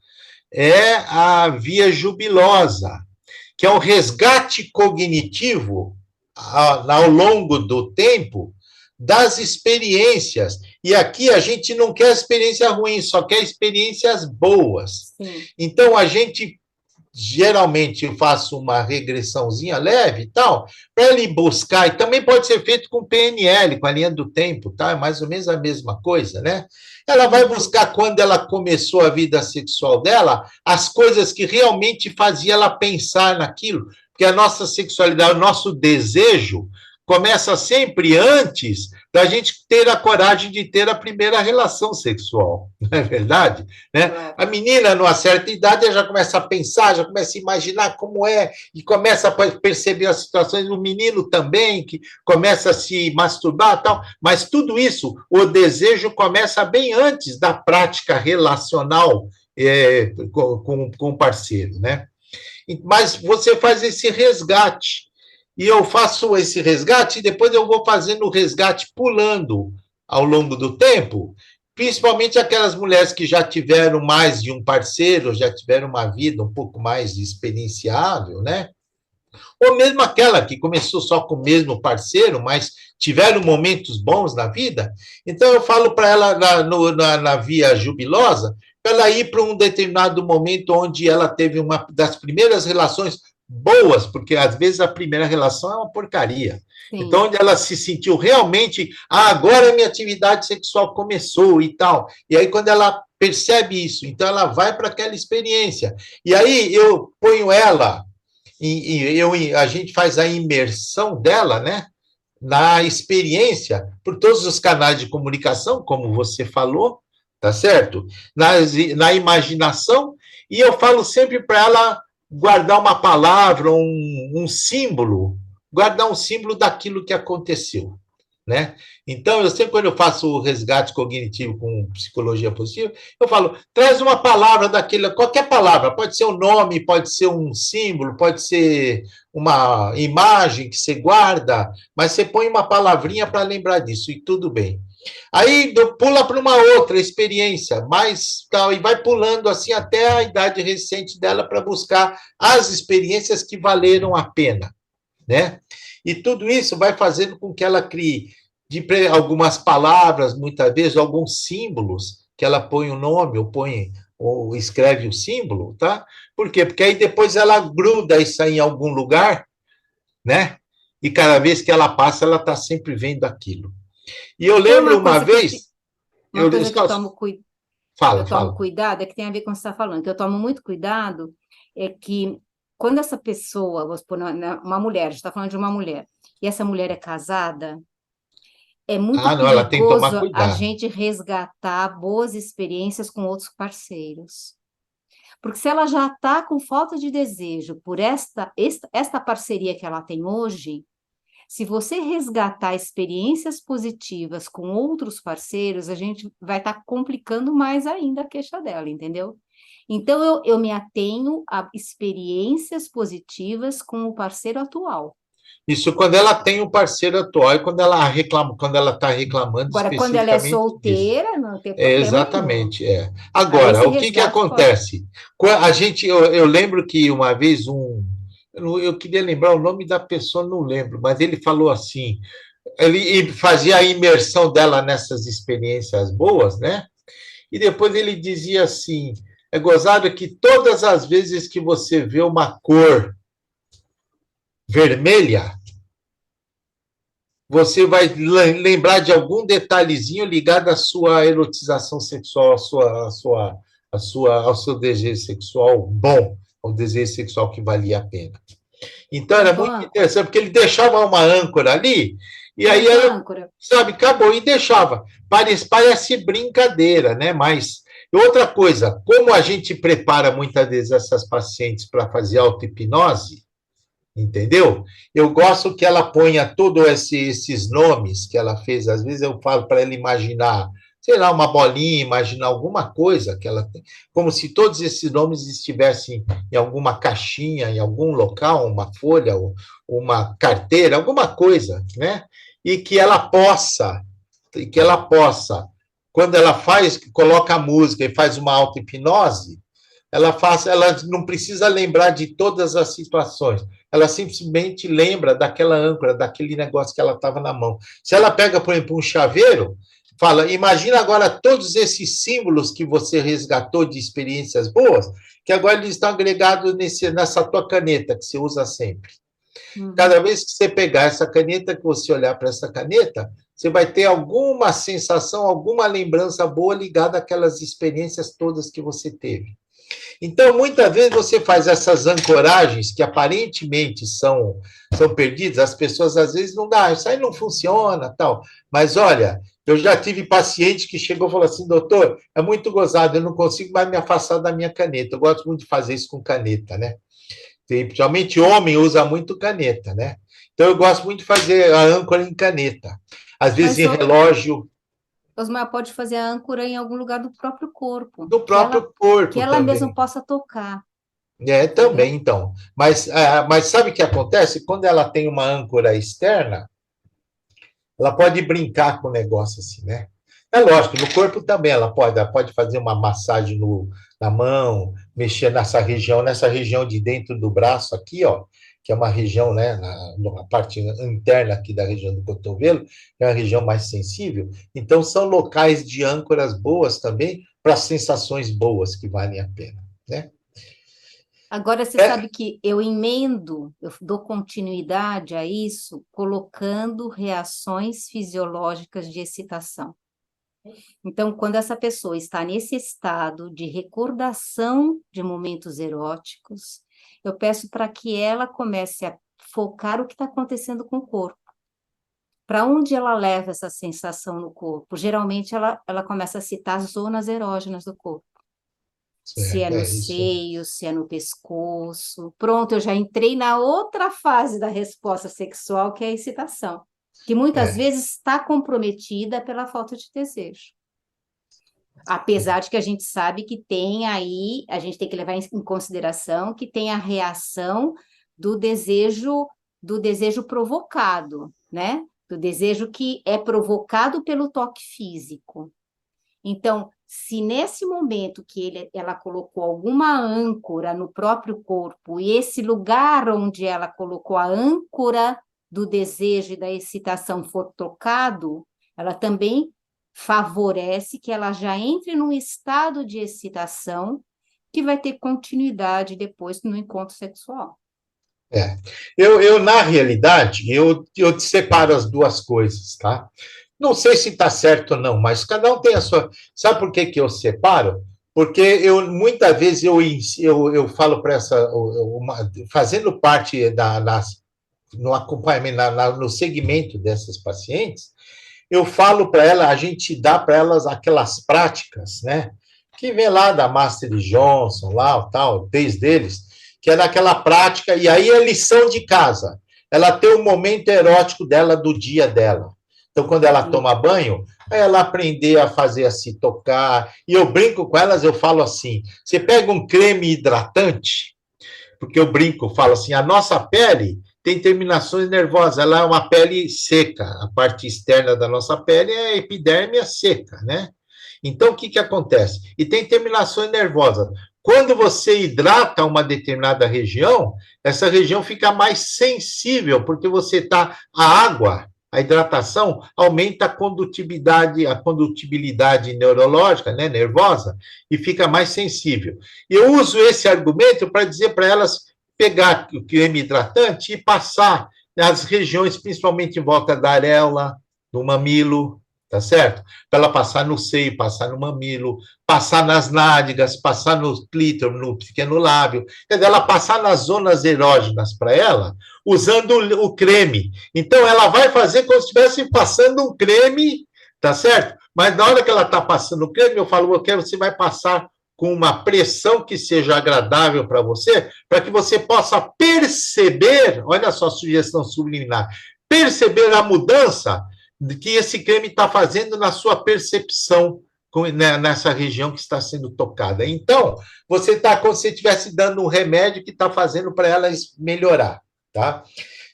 é a via jubilosa, que é o resgate cognitivo ao longo do tempo das experiências. E aqui a gente não quer experiência ruim, só quer experiências boas. Sim. Então a gente geralmente eu faço uma regressãozinha leve e tal, para ele buscar, e também pode ser feito com PNL, com a linha do tempo, tá? É mais ou menos a mesma coisa, né? Ela vai Isso. buscar, quando ela começou a vida sexual dela, as coisas que realmente faziam ela pensar naquilo, porque a nossa sexualidade, o nosso desejo, começa sempre antes da gente ter a coragem de ter a primeira relação sexual, não é verdade? Né? Claro. A menina, numa certa idade, já começa a pensar, já começa a imaginar como é, e começa a perceber as situações, o menino também, que começa a se masturbar e tal, mas tudo isso, o desejo começa bem antes da prática relacional com o parceiro, né? Mas você faz esse resgate, e eu faço esse resgate e depois eu vou fazendo o resgate pulando ao longo do tempo, principalmente aquelas mulheres que já tiveram mais de um parceiro, já tiveram uma vida um pouco mais experienciável, né? Ou mesmo aquela que começou só com o mesmo parceiro, mas tiveram momentos bons na vida. Então eu falo para ela na via jubilosa, para ela ir para um determinado momento onde ela teve uma das primeiras relações boas, porque às vezes a primeira relação é uma porcaria. Então, Sim. onde ela se sentiu realmente, agora a minha atividade sexual começou e tal. E aí, quando ela percebe isso, então ela vai para aquela experiência. E aí eu ponho ela, a gente faz a imersão dela, né? Na experiência, por todos os canais de comunicação, como você falou, tá certo? Na imaginação, e eu falo sempre para ela guardar uma palavra, um símbolo, guardar um símbolo daquilo que aconteceu, né? Então, eu sempre, quando eu faço o resgate cognitivo com psicologia positiva, eu falo, traz uma palavra daquilo, qualquer palavra, pode ser um nome, pode ser um símbolo, pode ser uma imagem que você guarda, mas você põe uma palavrinha para lembrar disso, e tudo bem. Aí pula para uma outra experiência, mais tal, e vai pulando assim até a idade recente dela para buscar as experiências que valeram a pena, né? E tudo isso vai fazendo com que ela crie algumas palavras, muitas vezes, alguns símbolos, que ela põe o nome, ou escreve o símbolo, tá? Por quê? Porque aí depois ela gruda isso aí em algum lugar, né? E cada vez que ela passa, ela está sempre vendo aquilo. E eu Tem lembro uma uma coisa que vez, uma eu coisa que só eu fala, tomo fala. cuidado, é que tem a ver com o que você está falando, que eu tomo muito cuidado, é que quando essa pessoa, vamos supor, uma mulher, a gente está falando de uma mulher, e essa mulher é casada, é muito Ah, não, ela tem que tomar perigoso a cuidado. gente resgatar boas experiências com outros parceiros. Porque se ela já está com falta de desejo por esta parceria que ela tem hoje, se você resgatar experiências positivas com outros parceiros, a gente vai estar complicando mais ainda a queixa dela, entendeu? Então, eu me atenho a experiências positivas com o parceiro atual. Isso quando ela tem um parceiro atual e quando ela reclama, quando ela está reclamando Agora, quando ela é especificamente disso. solteira, não tem É, problema nenhum. exatamente, é. Aí Agora, esse o que que resgate pode. acontece? A gente, eu lembro que uma vez eu queria lembrar o nome da pessoa, não lembro, mas ele falou assim, ele fazia a imersão dela nessas experiências boas, né? E depois ele dizia assim, é gozado que todas as vezes que você vê uma cor vermelha, você vai lembrar de algum detalhezinho ligado à sua erotização sexual, ao seu desejo sexual bom, ao desejo sexual que valia a pena. Então era Pronto, muito âncora. interessante, porque ele deixava uma âncora ali, e aí Pronto, era, âncora. sabe, acabou, e deixava. Parece brincadeira, né? Mas outra coisa, como a gente prepara muitas vezes essas pacientes para fazer auto-hipnose, entendeu? Eu gosto que ela ponha todos esses nomes que ela fez. Às vezes eu falo para ela imaginar, sei lá, uma bolinha, imaginar alguma coisa que ela tem, como se todos esses nomes estivessem em alguma caixinha, em algum local, uma folha, uma carteira, alguma coisa, né? E que ela possa, quando ela coloca a música e faz uma auto-hipnose, ela não precisa lembrar de todas as situações. Ela simplesmente lembra daquela âncora, daquele negócio que ela estava na mão. Se ela pega, por exemplo, um chaveiro, fala, imagina agora todos esses símbolos que você resgatou de experiências boas, que agora eles estão agregados nessa tua caneta que você usa sempre. Cada Uhum. vez que você pegar essa caneta, que você olhar para essa caneta, você vai ter alguma sensação, alguma lembrança boa ligada àquelas experiências todas que você teve. Então, muitas vezes você faz essas ancoragens que aparentemente são perdidas, as pessoas às vezes não dá, isso aí não funciona, tal. Mas olha, eu já tive paciente que chegou e falou assim, doutor, é muito gozado, eu não consigo mais me afastar da minha caneta. Eu gosto muito de fazer isso com caneta, né? Principalmente homem usa muito caneta, né? Então eu gosto muito de fazer a âncora em caneta. Às vezes Mas em relógio, Osmar pode fazer a âncora em algum lugar do próprio corpo, do próprio que corpo ela mesma também. possa tocar, É, entendeu? também, então. Mas sabe o que acontece? Quando ela tem uma âncora externa, ela pode brincar com o negócio assim, né? É lógico, no corpo também ela pode fazer uma massagem na mão, mexer nessa região de dentro do braço aqui, ó, que é uma região, né, na parte interna aqui da região do cotovelo, que é uma região mais sensível. Então, são locais de âncoras boas também para sensações boas que valem a pena, né? Agora, você É, sabe que eu emendo, eu dou continuidade a isso, colocando reações fisiológicas de excitação. Então, quando essa pessoa está nesse estado de recordação de momentos eróticos, eu peço para que ela comece a focar o que está acontecendo com o corpo. Para onde ela leva essa sensação no corpo? Geralmente ela começa a citar as zonas erógenas do corpo. Se é certo, no é isso. seio, se é no pescoço. Pronto, eu já entrei na outra fase da resposta sexual, que é a excitação, que muitas É, vezes está comprometida pela falta de desejo. Apesar de que a gente sabe que tem aí, a gente tem que levar em consideração que tem a reação do desejo, do desejo provocado, né? Do desejo que é provocado pelo toque físico. Então, se nesse momento que ela colocou alguma âncora no próprio corpo, e esse lugar onde ela colocou a âncora do desejo e da excitação for tocado, ela também favorece que ela já entre num estado de excitação que vai ter continuidade depois no encontro sexual. é. Na realidade, eu separo as duas coisas, tá? Não sei se está certo ou não, mas cada um tem a sua. Sabe por que que eu separo? Porque muitas vezes eu falo para fazendo parte no acompanhamento, no segmento dessas pacientes, eu falo para ela, a gente dá para elas aquelas práticas, né? Que vem lá da Master Johnson, lá, tal, desde eles, que é daquela prática, e aí é lição de casa. Ela tem o momento erótico dela do dia dela. Então, quando ela toma banho, ela aprender a fazer assim, tocar. E eu brinco com elas, eu falo assim: você pega um creme hidratante, porque eu brinco, falo assim, a nossa pele tem terminações nervosas, ela é uma pele seca, a parte externa da nossa pele é a epidérmia seca, né? Então, o que que acontece? E tem terminações nervosas. Quando você hidrata uma determinada região, essa região fica mais sensível, porque você está. A água, a hidratação, aumenta a condutibilidade neurológica, né, nervosa, e fica mais sensível. E eu uso esse argumento para dizer para elas pegar o creme hidratante e passar nas regiões, principalmente em volta da areola, do mamilo, tá certo? Para ela passar no seio, passar no mamilo, passar nas nádegas, passar no clítoris, no pequeno lábio, quer dizer, ela passar nas zonas erógenas para ela, usando o creme. Então, ela vai fazer como se estivesse passando um creme, tá certo? Mas na hora que ela está passando o creme, eu falo, eu quero, você vai passar com uma pressão que seja agradável para você, para que você possa perceber, olha só a sugestão subliminar, perceber a mudança que esse creme está fazendo na sua percepção nessa região que está sendo tocada. Então, você está como se estivesse dando um remédio que está fazendo para ela melhorar, tá?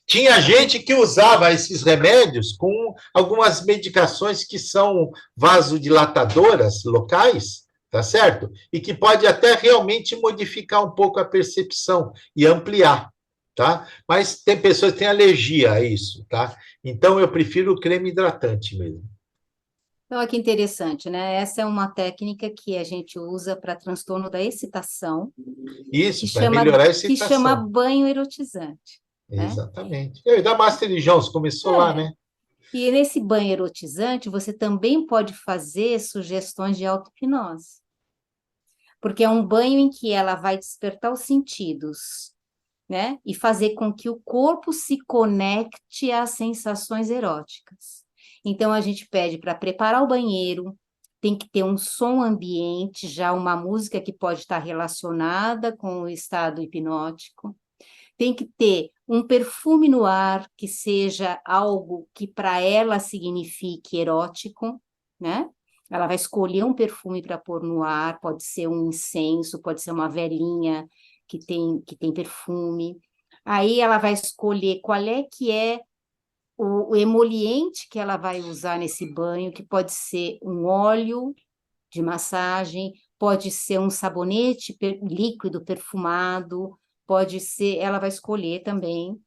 Tinha gente que usava esses remédios com algumas medicações que são vasodilatadoras locais, tá certo? E que pode até realmente modificar um pouco a percepção e ampliar, tá? Mas tem pessoas que têm alergia a isso, tá? Então eu prefiro o creme hidratante mesmo. Então, olha que interessante, né? Essa é uma técnica que a gente usa para transtorno da excitação, Isso, para melhorar a que chama excitação. banho erotizante, né? Exatamente. E da Master Jones começou lá, né? E nesse banho erotizante, você também pode fazer sugestões de auto-hipnose, porque é um banho em que ela vai despertar os sentidos, né? E fazer com que o corpo se conecte às sensações eróticas. Então, a gente pede para preparar o banheiro, tem que ter um som ambiente, já uma música que pode estar relacionada com o estado hipnótico. Tem que ter um perfume no ar que seja algo que para ela signifique erótico, né? Ela vai escolher um perfume para pôr no ar, pode ser um incenso, pode ser uma velinha que tem perfume. Aí ela vai escolher qual é que é o emoliente que ela vai usar nesse banho, que pode ser um óleo de massagem, pode ser um sabonete líquido perfumado, pode ser, ela vai escolher também.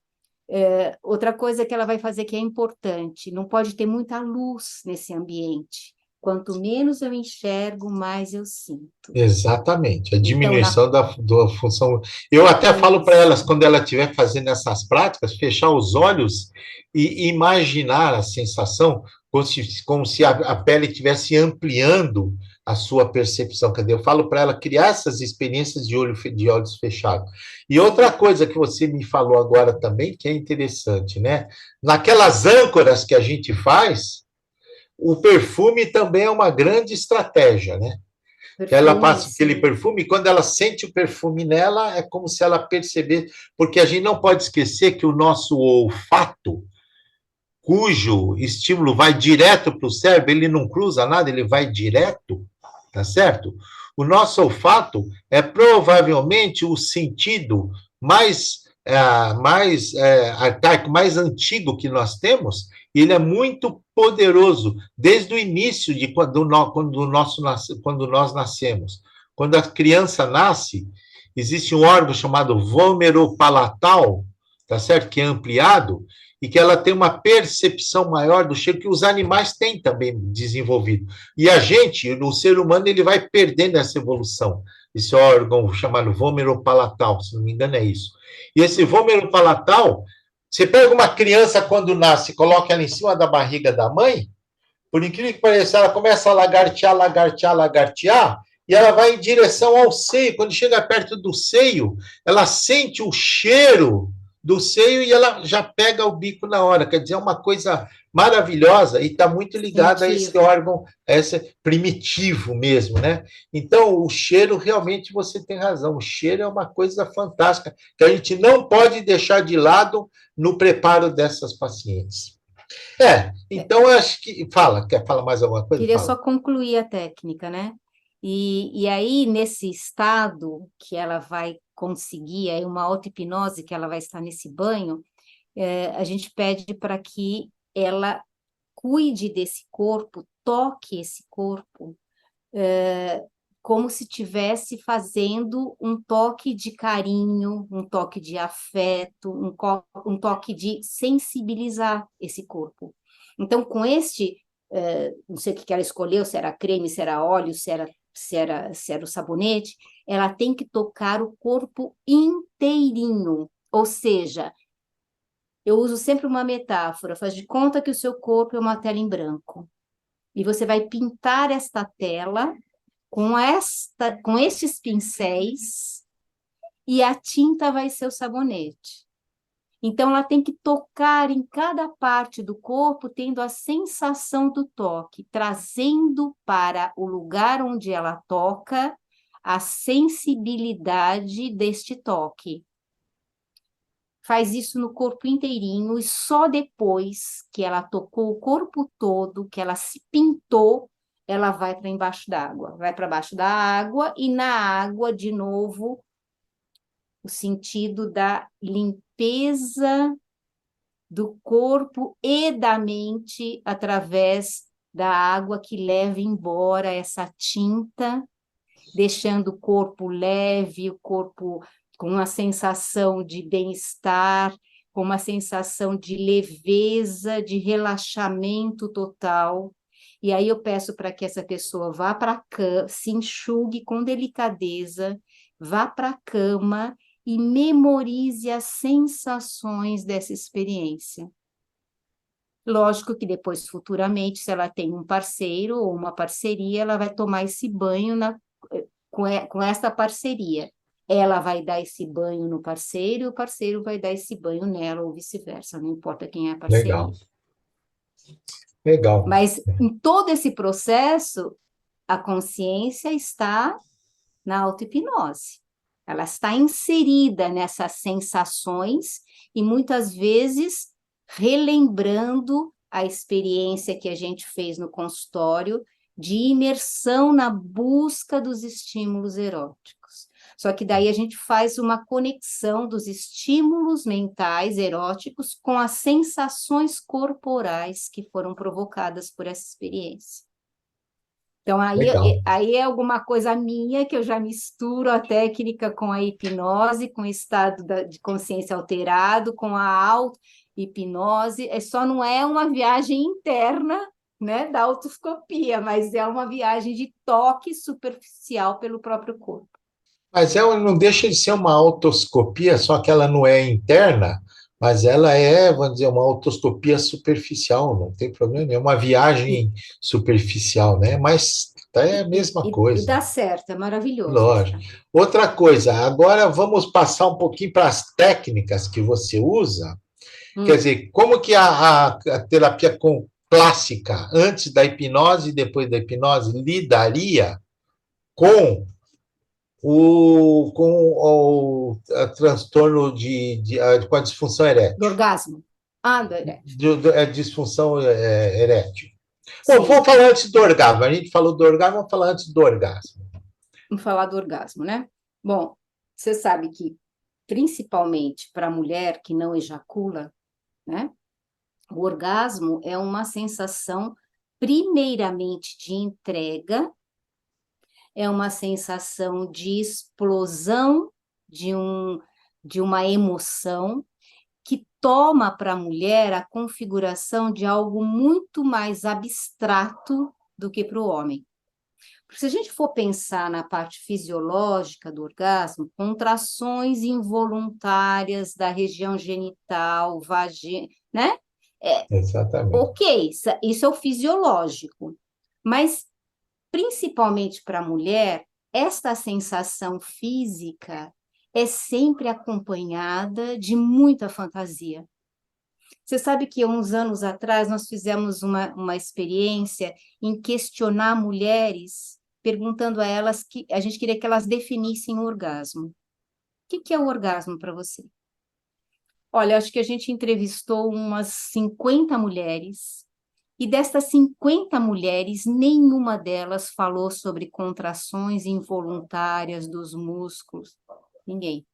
Outra coisa que ela vai fazer que é importante, não pode ter muita luz nesse ambiente. Quanto menos eu enxergo, mais eu sinto. Exatamente, a Então, diminuição da função. Eu até falo para elas, quando ela estiver fazendo essas práticas, fechar os olhos e imaginar a sensação como se a pele estivesse ampliando a sua percepção. Quer dizer, eu falo para ela criar essas experiências de olhos fechados. E outra coisa que você me falou agora também, que é interessante, né? Naquelas âncoras que a gente faz, o perfume também é uma grande estratégia, né? Que ela passa aquele perfume, e quando ela sente o perfume nela, é como se ela percebesse, porque a gente não pode esquecer que o nosso olfato, cujo estímulo vai direto para o cérebro, ele não cruza nada, ele vai direto, tá certo? O nosso olfato é provavelmente o sentido mais arcaico, mais antigo que nós temos, e ele é muito poderoso desde o início de quando nós nascemos. Quando a criança nasce, existe um órgão chamado vômero palatal, tá certo? Que é ampliado e que ela tem uma percepção maior do cheiro que os animais têm também desenvolvido. E a gente, o ser humano, ele vai perdendo essa evolução. Esse órgão chamado vômero palatal, se não me engano é isso. E esse vômero palatal, você pega uma criança quando nasce, coloca ela em cima da barriga da mãe, Por incrível que pareça, ela começa a lagartear, lagartear, lagartear, e ela vai em direção ao seio. Quando chega perto do seio, ela sente o cheiro do seio e ela já pega o bico na hora. Quer dizer, é uma coisa maravilhosa e está muito ligada a esse Instintivo. órgão, a esse primitivo mesmo, né? Então, o cheiro, realmente, você tem razão. O cheiro é uma coisa fantástica que a gente não pode deixar de lado no preparo dessas pacientes. Então eu acho que. Fala, quer falar mais alguma coisa? Queria Fala. só concluir a técnica, né? E aí, nesse estado que ela vai conseguir, aí uma auto-hipnose que ela vai estar nesse banho, a gente pede para que ela cuide desse corpo, toque esse corpo, como se estivesse fazendo um toque de carinho, um toque de afeto, um toque de sensibilizar esse corpo. Então, com este, não sei o que ela escolheu, se era creme, se era óleo, se era o sabonete, ela tem que tocar o corpo inteirinho, ou seja, eu uso sempre uma metáfora, faz de conta que o seu corpo é uma tela em branco. E você vai pintar esta tela com estes pincéis e a tinta vai ser o sabonete. Então, ela tem que tocar em cada parte do corpo, tendo a sensação do toque, trazendo para o lugar onde ela toca a sensibilidade deste toque. Faz isso no corpo inteirinho e só depois que ela tocou o corpo todo, que ela se pintou, ela vai para embaixo d'água. Vai para baixo da água e na água, de novo, o sentido da limpeza do corpo e da mente através da água que leva embora essa tinta, deixando o corpo leve, o corpo com uma sensação de bem-estar, com uma sensação de leveza, de relaxamento total. E aí eu peço para que essa pessoa vá para a cama, se enxugue com delicadeza, vá para a cama e memorize as sensações dessa experiência. Lógico que depois, futuramente, se ela tem um parceiro ou uma parceria, ela vai tomar esse banho com essa parceria. Ela vai dar esse banho no parceiro e o parceiro vai dar esse banho nela, ou vice-versa, não importa quem é a parceria. Legal, legal. Mas em todo esse processo, a consciência está na auto-hipnose. Ela está inserida nessas sensações e muitas vezes relembrando a experiência que a gente fez no consultório de imersão na busca dos estímulos eróticos. Só que daí a gente faz uma conexão dos estímulos mentais eróticos com as sensações corporais que foram provocadas por essa experiência. Então, Legal. aí é alguma coisa minha que eu já misturo a técnica com a hipnose, com o estado de consciência alterado, com a auto-hipnose. Só não é uma viagem interna, né, da autoscopia, mas é uma viagem de toque superficial pelo próprio corpo. Mas ela não deixa de ser uma autoscopia, só que ela não é interna, mas ela é, vamos dizer, uma autoscopia superficial, não tem problema nenhum, é uma E, viagem superficial, né? Mas é a mesma e coisa, dá certo, é maravilhoso. lógico. Outra coisa, agora vamos passar um pouquinho para as técnicas que você usa. Quer Hum. dizer, como que a terapia clássica, antes da hipnose e depois da hipnose, lidaria com o transtorno com a disfunção Do erétil, orgasmo? Ah, do erétil. a disfunção erétil. Bom, vamos Sim, falar antes do orgasmo. A gente falou do orgasmo, vamos falar antes do orgasmo. vamos falar do orgasmo, né? Bom, você sabe que, principalmente para a mulher que não ejacula, né? O orgasmo é uma sensação, primeiramente, de entrega, é uma sensação de explosão de uma emoção que toma para a mulher a configuração de algo muito mais abstrato do que para o homem. Porque se a gente for pensar na parte fisiológica do orgasmo, contrações involuntárias da região genital, vagina, né? exatamente. Ok, isso é o fisiológico, mas principalmente para a mulher, esta sensação física é sempre acompanhada de muita fantasia. Você sabe que uns anos atrás nós fizemos uma experiência em questionar mulheres, perguntando a elas que a gente queria que elas definissem o orgasmo. O que é o orgasmo para você? Olha, acho que a gente entrevistou umas 50 mulheres, e destas 50 mulheres, nenhuma delas falou sobre contrações involuntárias dos músculos. Ninguém.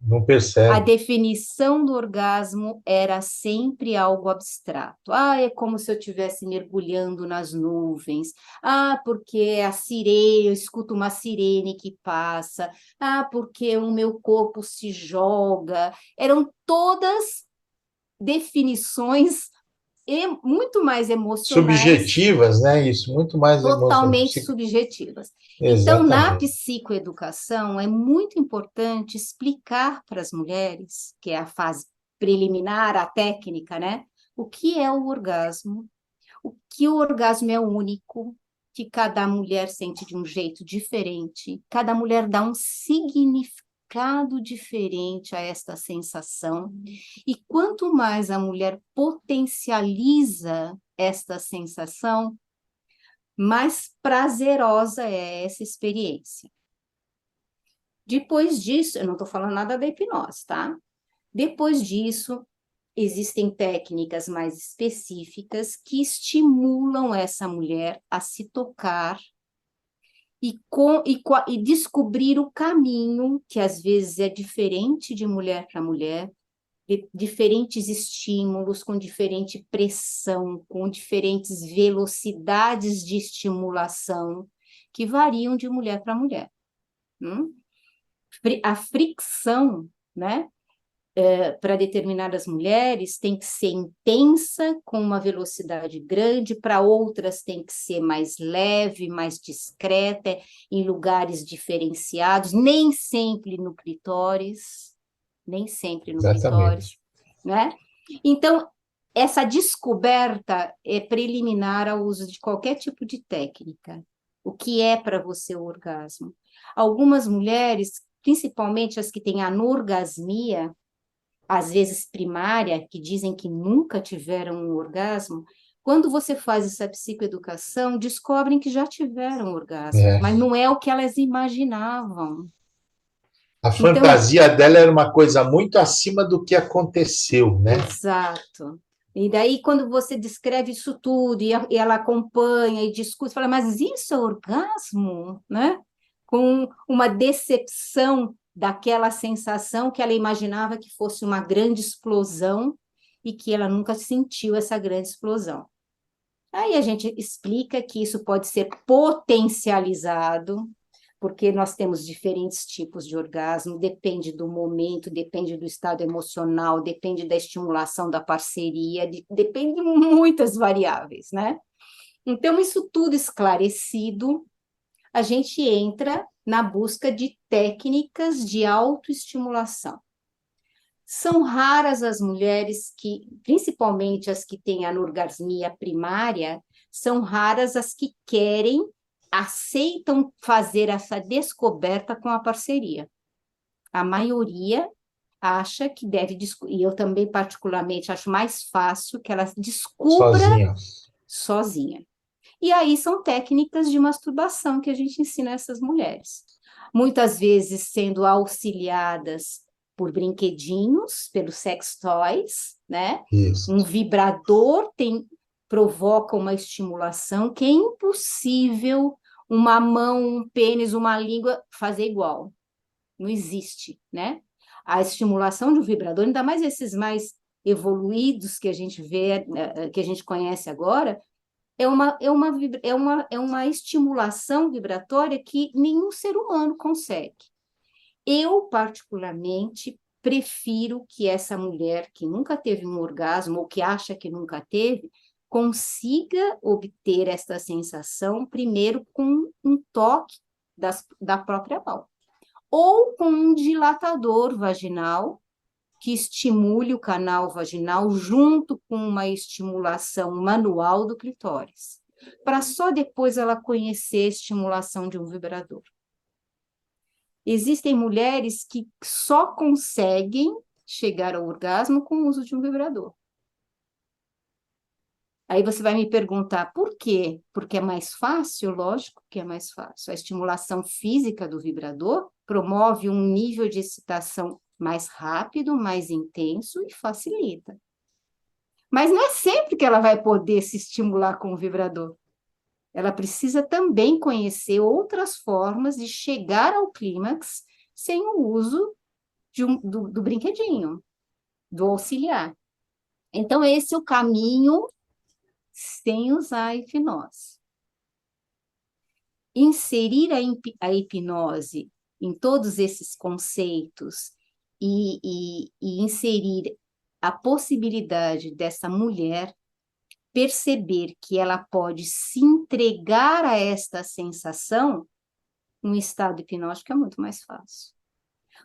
Não A percebe. definição do orgasmo era sempre algo abstrato. Ah, é como se eu estivesse mergulhando nas nuvens. Ah, porque a sirene, eu escuto uma sirene que passa. Ah, porque o meu corpo se joga. Eram todas definições muito mais emocionais, Subjetivas, né? Isso, muito mais emoção. totalmente subjetivas. Então, na Exatamente. psicoeducação, é muito importante explicar para as mulheres, que é a fase preliminar, a técnica, né? O que é o orgasmo, o que o orgasmo é único, que cada mulher sente de um jeito diferente, cada mulher dá um significado diferente a esta sensação, e quanto mais a mulher potencializa esta sensação, mais prazerosa é essa experiência. Depois disso, eu não estou falando nada da hipnose, tá? Depois disso, existem técnicas mais específicas que estimulam essa mulher a se tocar e descobrir o caminho, que às vezes é diferente de mulher para mulher, de diferentes estímulos, com diferente pressão, com diferentes velocidades de estimulação, que variam de mulher para mulher. A fricção, né, para determinadas mulheres tem que ser intensa, com uma velocidade grande, para outras tem que ser mais leve, mais discreta, em lugares diferenciados, nem sempre no clitóris, Exatamente. né? Então, essa descoberta é preliminar ao uso de qualquer tipo de técnica. O que é para você o orgasmo? Algumas mulheres, principalmente as que têm anorgasmia, às vezes primária, que dizem que nunca tiveram um orgasmo, quando você faz essa psicoeducação, descobrem que já tiveram orgasmo, É. mas não é o que elas imaginavam. A Então, fantasia dela era uma coisa muito acima do que aconteceu, né? exato. E daí, quando você descreve isso tudo, e ela acompanha e discute, fala, mas isso é orgasmo, né? Com uma decepção daquela sensação que ela imaginava que fosse uma grande explosão e que ela nunca sentiu essa grande explosão. Aí a gente explica que isso pode ser potencializado, porque nós temos diferentes tipos de orgasmo, depende do momento, depende do estado emocional, depende da estimulação da parceria, depende de muitas variáveis, né? Então, isso tudo esclarecido, a gente entra na busca de técnicas de autoestimulação. São raras as mulheres que, principalmente as que têm anorgasmia primária, são raras as que querem, aceitam fazer essa descoberta com a parceria. A maioria acha que deve, e eu também particularmente acho mais fácil que ela descubra Sozinha. sozinha. E aí são técnicas de masturbação que a gente ensina a essas mulheres. Muitas vezes sendo auxiliadas por brinquedinhos, pelos sex toys, né? Um Isso. vibrador provoca uma estimulação que é impossível uma mão, um pênis, uma língua fazer igual. Não existe, né? A estimulação de um vibrador, ainda mais esses mais evoluídos que a gente vê, que a gente conhece agora, é uma estimulação vibratória que nenhum ser humano consegue. Eu, particularmente, prefiro que essa mulher que nunca teve um orgasmo ou que acha que nunca teve, consiga obter esta sensação primeiro com um toque da própria mão, ou com um dilatador vaginal, que estimule o canal vaginal junto com uma estimulação manual do clitóris, para só depois ela conhecer a estimulação de um vibrador. Existem mulheres que só conseguem chegar ao orgasmo com o uso de um vibrador. Aí você vai me perguntar por quê? Porque é mais fácil? Lógico que é mais fácil. A estimulação física do vibrador promove um nível de excitação mais rápido, mais intenso e facilita. Mas não é sempre que ela vai poder se estimular com o vibrador. Ela precisa também conhecer outras formas de chegar ao clímax sem o uso do brinquedinho, do auxiliar. Então, esse é o caminho sem usar a hipnose. Inserir a hipnose em todos esses conceitos e inserir a possibilidade dessa mulher perceber que ela pode se entregar a esta sensação, no estado hipnótico é muito mais fácil.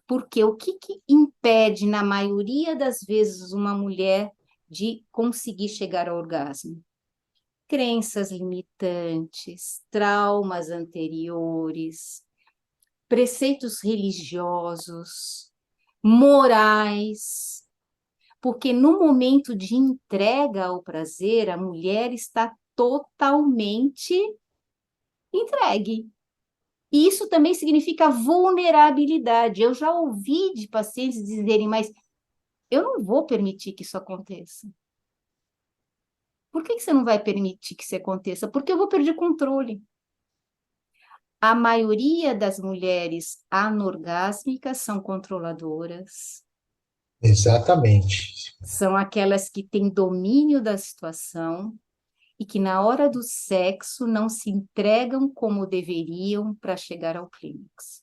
Porque o que impede, na maioria das vezes, uma mulher de conseguir chegar ao orgasmo? Crenças limitantes, traumas anteriores, preceitos religiosos, morais, porque no momento de entrega ao prazer, a mulher está totalmente entregue. E isso também significa vulnerabilidade. Eu já ouvi de pacientes dizerem, mas eu não vou permitir que isso aconteça. Por que você não vai permitir que isso aconteça? Porque eu vou perder controle. A maioria das mulheres anorgásmicas são controladoras. Exatamente. São aquelas que têm domínio da situação e que na hora do sexo não se entregam como deveriam para chegar ao clímax.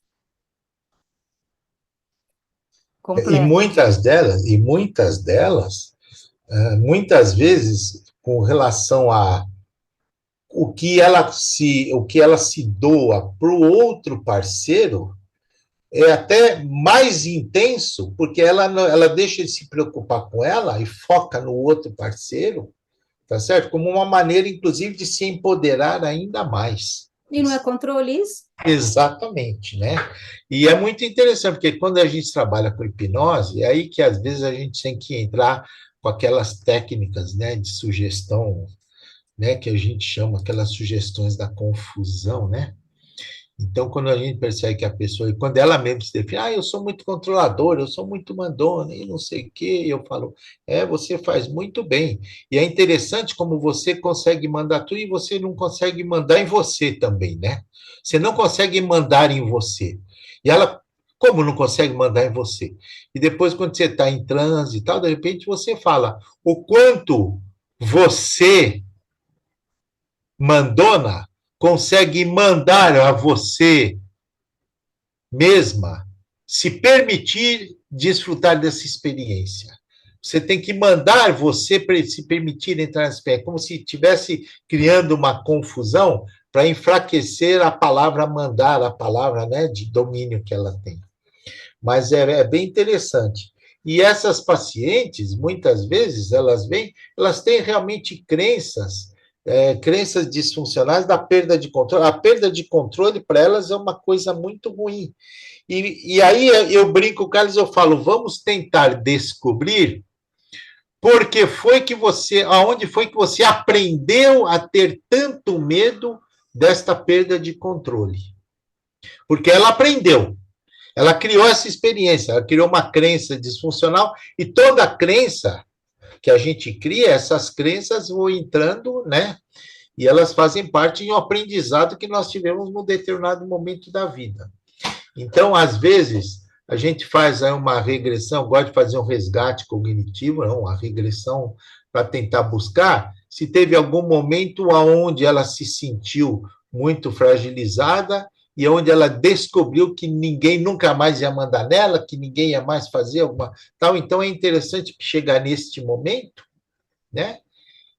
E muitas delas, muitas vezes, com relação a o que ela se doa para o outro parceiro, é até mais intenso, porque ela deixa de se preocupar com ela e foca no outro parceiro, tá certo? Como uma maneira, inclusive, de se empoderar ainda mais. E não é controle isso? Exatamente, né? E é muito interessante, porque quando a gente trabalha com hipnose, é aí que às vezes a gente tem que entrar com aquelas técnicas, né, de sugestão, né, que a gente chama aquelas sugestões da confusão, né? Então, quando a gente percebe que a pessoa, quando ela mesmo se define, eu sou muito controlador, eu sou muito mandona, e não sei o quê, eu falo, você faz muito bem. E é interessante como você consegue mandar tudo e você não consegue mandar em você também, né? Você não consegue mandar em você. E ela, como não consegue mandar em você? E depois, quando você está em transe e tal, de repente você fala, o quanto você, mandona, consegue mandar a você mesma se permitir desfrutar dessa experiência. Você tem que mandar você se permitir entrar nessa experiência, como se estivesse criando uma confusão para enfraquecer a palavra mandar, a palavra, né, de domínio que ela tem. Mas é bem interessante. E essas pacientes, muitas vezes, elas têm realmente crenças disfuncionais da perda de controle. A perda de controle, para elas, é uma coisa muito ruim. E aí eu brinco com elas, eu falo, vamos tentar descobrir aonde foi que você aprendeu a ter tanto medo desta perda de controle. Porque ela aprendeu. Ela criou essa experiência, ela criou uma crença disfuncional, e toda crença que a gente cria, essas crenças vão entrando, né? E elas fazem parte de um aprendizado que nós tivemos num determinado momento da vida. Então, às vezes, a gente faz uma regressão, gosta de fazer um resgate cognitivo, não, uma regressão para tentar buscar se teve algum momento onde ela se sentiu muito fragilizada e onde ela descobriu que ninguém nunca mais ia mandar nela, que ninguém ia mais fazer alguma tal. Então, é interessante chegar neste momento, né?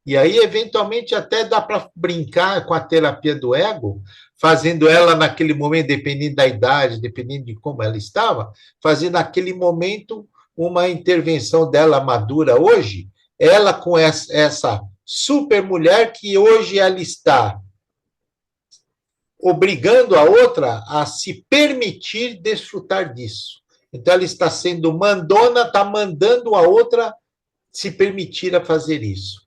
E aí, eventualmente, até dá para brincar com a terapia do ego, fazendo ela naquele momento, dependendo da idade, dependendo de como ela estava, fazendo naquele momento uma intervenção dela madura hoje, ela com essa super mulher que hoje ela está obrigando a outra a se permitir desfrutar disso. Então, ela está sendo mandona, está mandando a outra se permitir a fazer isso.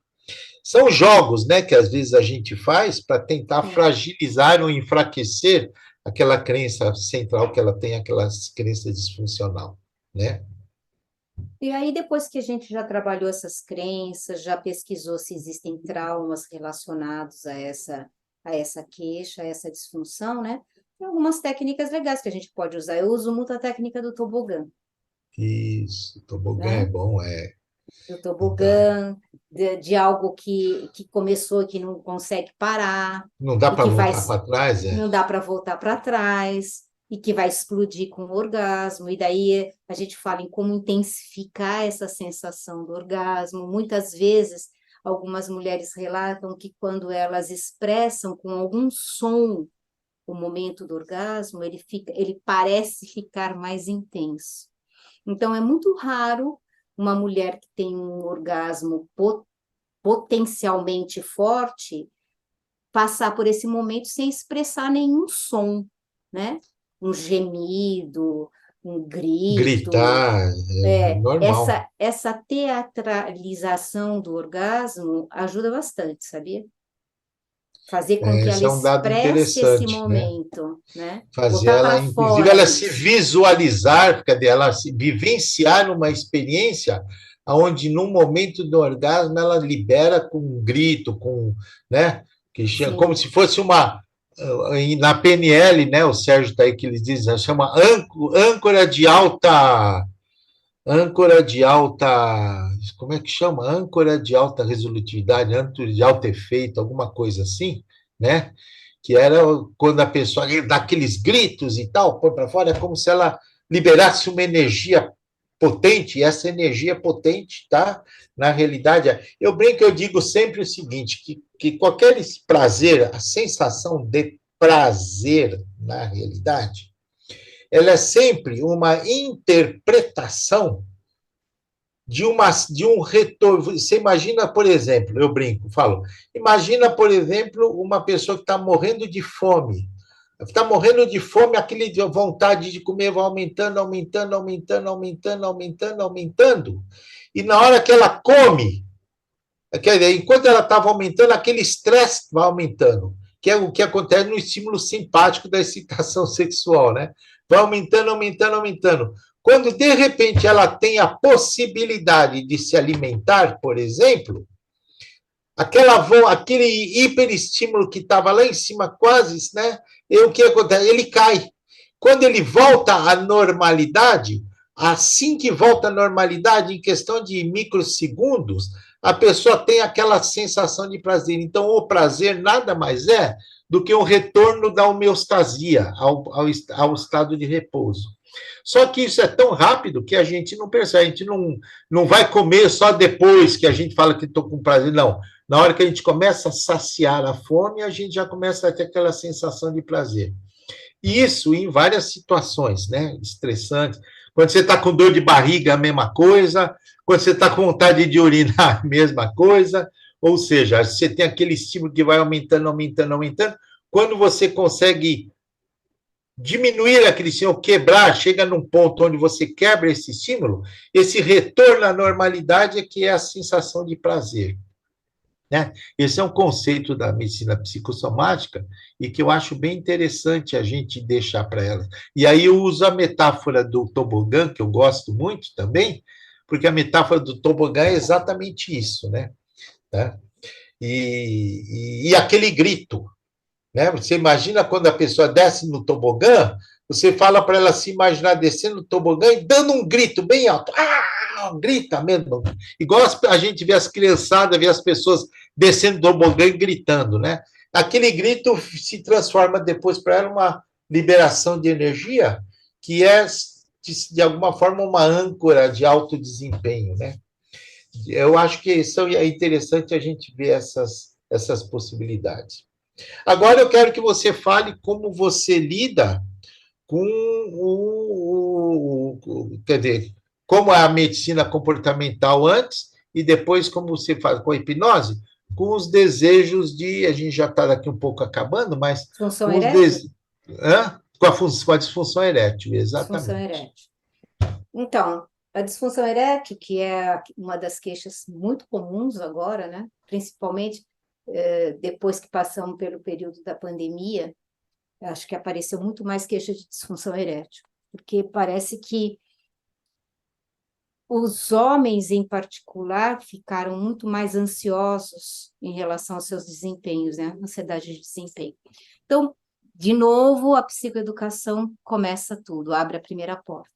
São jogos, né, que às vezes a gente faz para tentar fragilizar ou enfraquecer aquela crença central que ela tem, aquela crença disfuncional, né? E aí, depois que a gente já trabalhou essas crenças, já pesquisou se existem traumas relacionados a essa queixa, a essa disfunção, né? Tem algumas técnicas legais que a gente pode usar. Eu uso muito a técnica do tobogã, Isso, tobogã é né? bom, é. Do Então, tobogã, de algo que começou e que não consegue parar, não dá e para que vai, voltar para trás, é? não dá para voltar para trás, e que vai explodir com o orgasmo. E daí a gente fala em como intensificar essa sensação do orgasmo. Muitas vezes, algumas mulheres relatam que quando elas expressam com algum som o momento do orgasmo, ele parece ficar mais intenso. Então, é muito raro uma mulher que tem um orgasmo potencialmente forte passar por esse momento sem expressar nenhum som, né? Um gemido, um grito. Gritar, é normal. Essa teatralização do orgasmo ajuda bastante, sabia? Fazer com que ela Esse é um dado expresse esse interessante, né? momento, né? Fazer Botar ela, para inclusive, fora ela se isso. visualizar, cadê? Ela se vivenciar numa experiência onde, no momento do orgasmo, ela libera com um grito, com, né? Como Sim, se fosse uma. Na PNL, né? O Sérgio está aí que eles dizem, chama âncora de alta. Âncora de alta. Como é que chama? Âncora de alta resolutividade, âncora de alto efeito, alguma coisa assim, né? Que era quando a pessoa dá aqueles gritos e tal, põe para fora, é como se ela liberasse uma energia potente, e essa energia potente tá na realidade. Eu brinco, eu digo sempre o seguinte: que qualquer prazer, a sensação de prazer na realidade, ela é sempre uma interpretação de um retorno. Você imagina, por exemplo, eu brinco, falo, imagina, por exemplo, uma pessoa que está morrendo de fome. Está morrendo de fome, aquele vontade de comer vai aumentando, aumentando, aumentando, aumentando, aumentando, aumentando. E na hora que ela come, enquanto ela estava aumentando, aquele estresse vai aumentando, que é o que acontece no estímulo simpático da excitação sexual, né? Vai aumentando, aumentando, aumentando. Quando, de repente, ela tem a possibilidade de se alimentar, por exemplo, aquele hiperestímulo que estava lá em cima, quase, né? E o que acontece? Ele cai. Quando ele volta à normalidade, assim que volta à normalidade, em questão de microsegundos, a pessoa tem aquela sensação de prazer. Então, o prazer nada mais é do que um retorno da homeostasia ao estado de repouso. Só que isso é tão rápido que a gente não percebe, a gente não vai comer só depois que a gente fala que estou com prazer, não. Na hora que a gente começa a saciar a fome, a gente já começa a ter aquela sensação de prazer. E isso em várias situações, né? Estressantes. Quando você está com dor de barriga, a mesma coisa. Quando você está com vontade de urinar, a mesma coisa. Ou seja, você tem aquele estímulo que vai aumentando, aumentando, aumentando. Quando você consegue diminuir aquele estímulo, quebrar, chega num ponto onde você quebra esse estímulo, esse retorno à normalidade é que é a sensação de prazer. Né? Esse é um conceito da medicina psicossomática e que eu acho bem interessante a gente deixar para ela. E aí eu uso a metáfora do tobogã, que eu gosto muito também, porque a metáfora do tobogã é exatamente isso, né? Tá? E aquele grito, né? Você imagina quando a pessoa desce no tobogã, você fala para ela se imaginar descendo no tobogã e dando um grito bem alto. Ah, grita mesmo. Igual a gente vê as criançadas, vê as pessoas descendo do tobogã e gritando, né? Aquele grito se transforma depois para ela uma liberação de energia que é, de alguma forma, uma âncora de alto desempenho, né? Eu acho que é interessante a gente ver essas possibilidades. Agora eu quero que você fale como você lida com quer dizer, como a medicina comportamental antes, e depois como você faz com a hipnose, com os desejos de, a gente já está daqui um pouco acabando, mas Disfunção com os erétil? desejos, com a disfunção erétil, Disfunção exatamente. erétil. Então, a disfunção erétil, que é uma das queixas muito comuns agora, né? Principalmente depois que passamos pelo período da pandemia, acho que apareceu muito mais queixa de disfunção erétil, porque parece que os homens, em particular, ficaram muito mais ansiosos em relação aos seus desempenhos, né? Ansiedade de desempenho. Então, de novo, a psicoeducação começa tudo, abre a primeira porta.